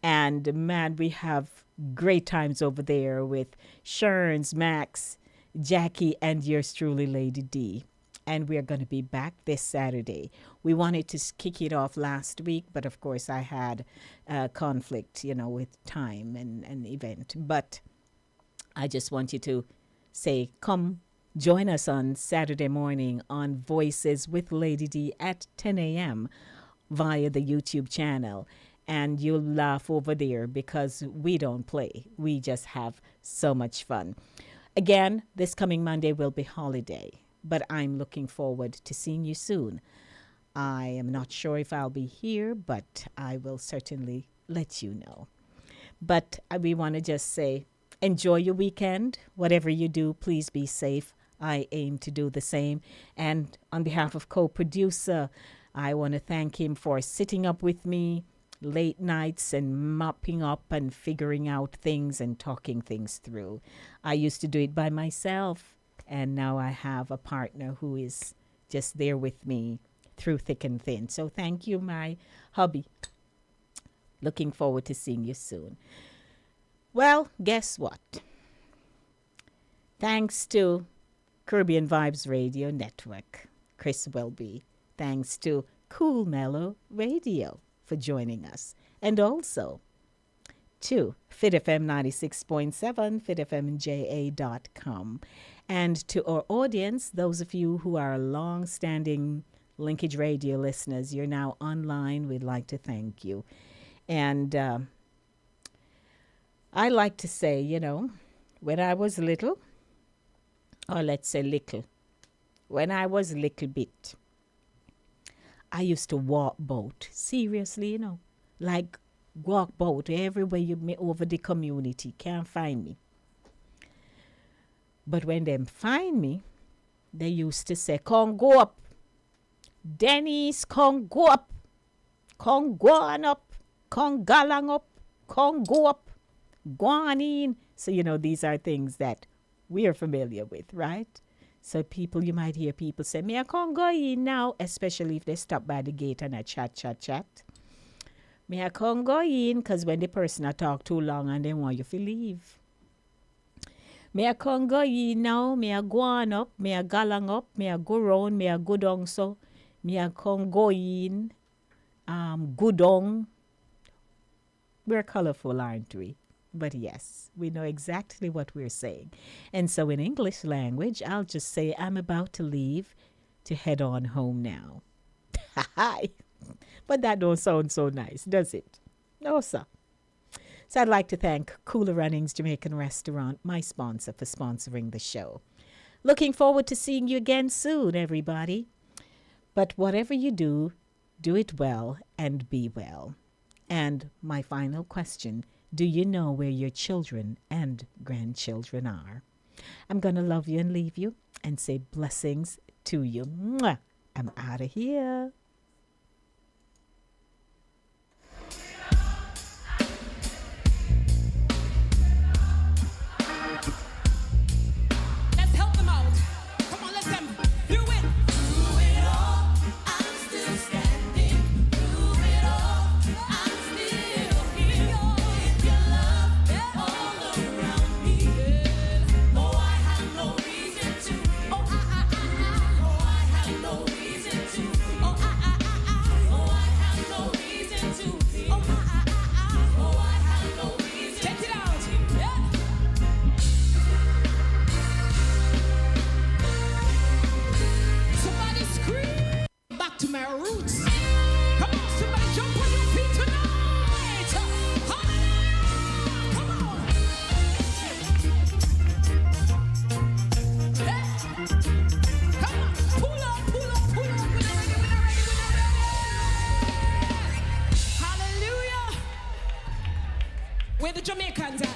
And man, we have great times over there with Sherns, Max, Jackie, and yours truly, Lady D. And we're going to be back this Saturday. We wanted to kick it off last week, but of course I had conflict, with time and event. But I just want you to say, come join us on Saturday morning on Voices with Lady D at 10 a.m. via the YouTube channel. And you'll laugh over there because we don't play. We just have so much fun. Again, this coming Monday will be holiday, but I'm looking forward to seeing you soon. I am not sure if I'll be here, but I will certainly let you know. But we want to just say, enjoy your weekend. Whatever you do, please be safe. I aim to do the same. And on behalf of co-producer, I want to thank him for sitting up with me late nights and mopping up and figuring out things and talking things through. I used to do it by myself, and now I have a partner who is just there with me through thick and thin. So thank you, my hubby. Looking forward to seeing you soon. Well, guess what? Thanks to Caribbean Vibes Radio Network, Chris Welby. Thanks to Cool Mellow Radio for joining us. And also to FitFM 96.7, fitfmja.com. And to our audience, those of you who are long-standing Linkage Radio listeners, you're now online. We'd like to thank you. And I like to say, when I was little, or let's say little, when I was a little bit, I used to walk boat. Seriously, like walk boat everywhere you may over the community. Can't find me. But when them find me, they used to say, "Come go up. Dennis, come go up. Come go on up. Come galang up. Come go up. Go on in." So, these are things that we are familiar with, right? So you might hear people say, "Me, I can't go in now," especially if they stop by the gate and I chat. Me, I can't go in because when the person I talk too long and they want you to leave. Me, I can't go in now. Me, I go on up. Me, I galang up. Me, I go round. Me, I go down. So, me, I can't go in. Go down. We're colorful, aren't we? But yes, we know exactly what we're saying. And so in English language, I'll just say I'm about to leave to head on home now. Hi. But that don't sound so nice, does it? No, sir. So I'd like to thank Cooler Runnings Jamaican Restaurant, my sponsor, for sponsoring the show. Looking forward to seeing you again soon, everybody. But whatever you do, do it well and be well. And my final question, do you know where your children and grandchildren are? I'm going to love you and leave you and say blessings to you. Mwah. I'm out of here. Let's help them out. Come on, let them do it. Through it all, I'm still standing. Through it all, I'm still here. With your love all around me. Oh, I have no reason to. Oh, I have no reason to. Oh, I have no reason to. Oh, I have no reason. Check it out. Yeah. Somebody scream back to my roots. Come on, somebody jump on your feet tonight. Hallelujah. Come on. Hey. Come on. Pull up. We're ready. Hallelujah. Where the Jamaicans at?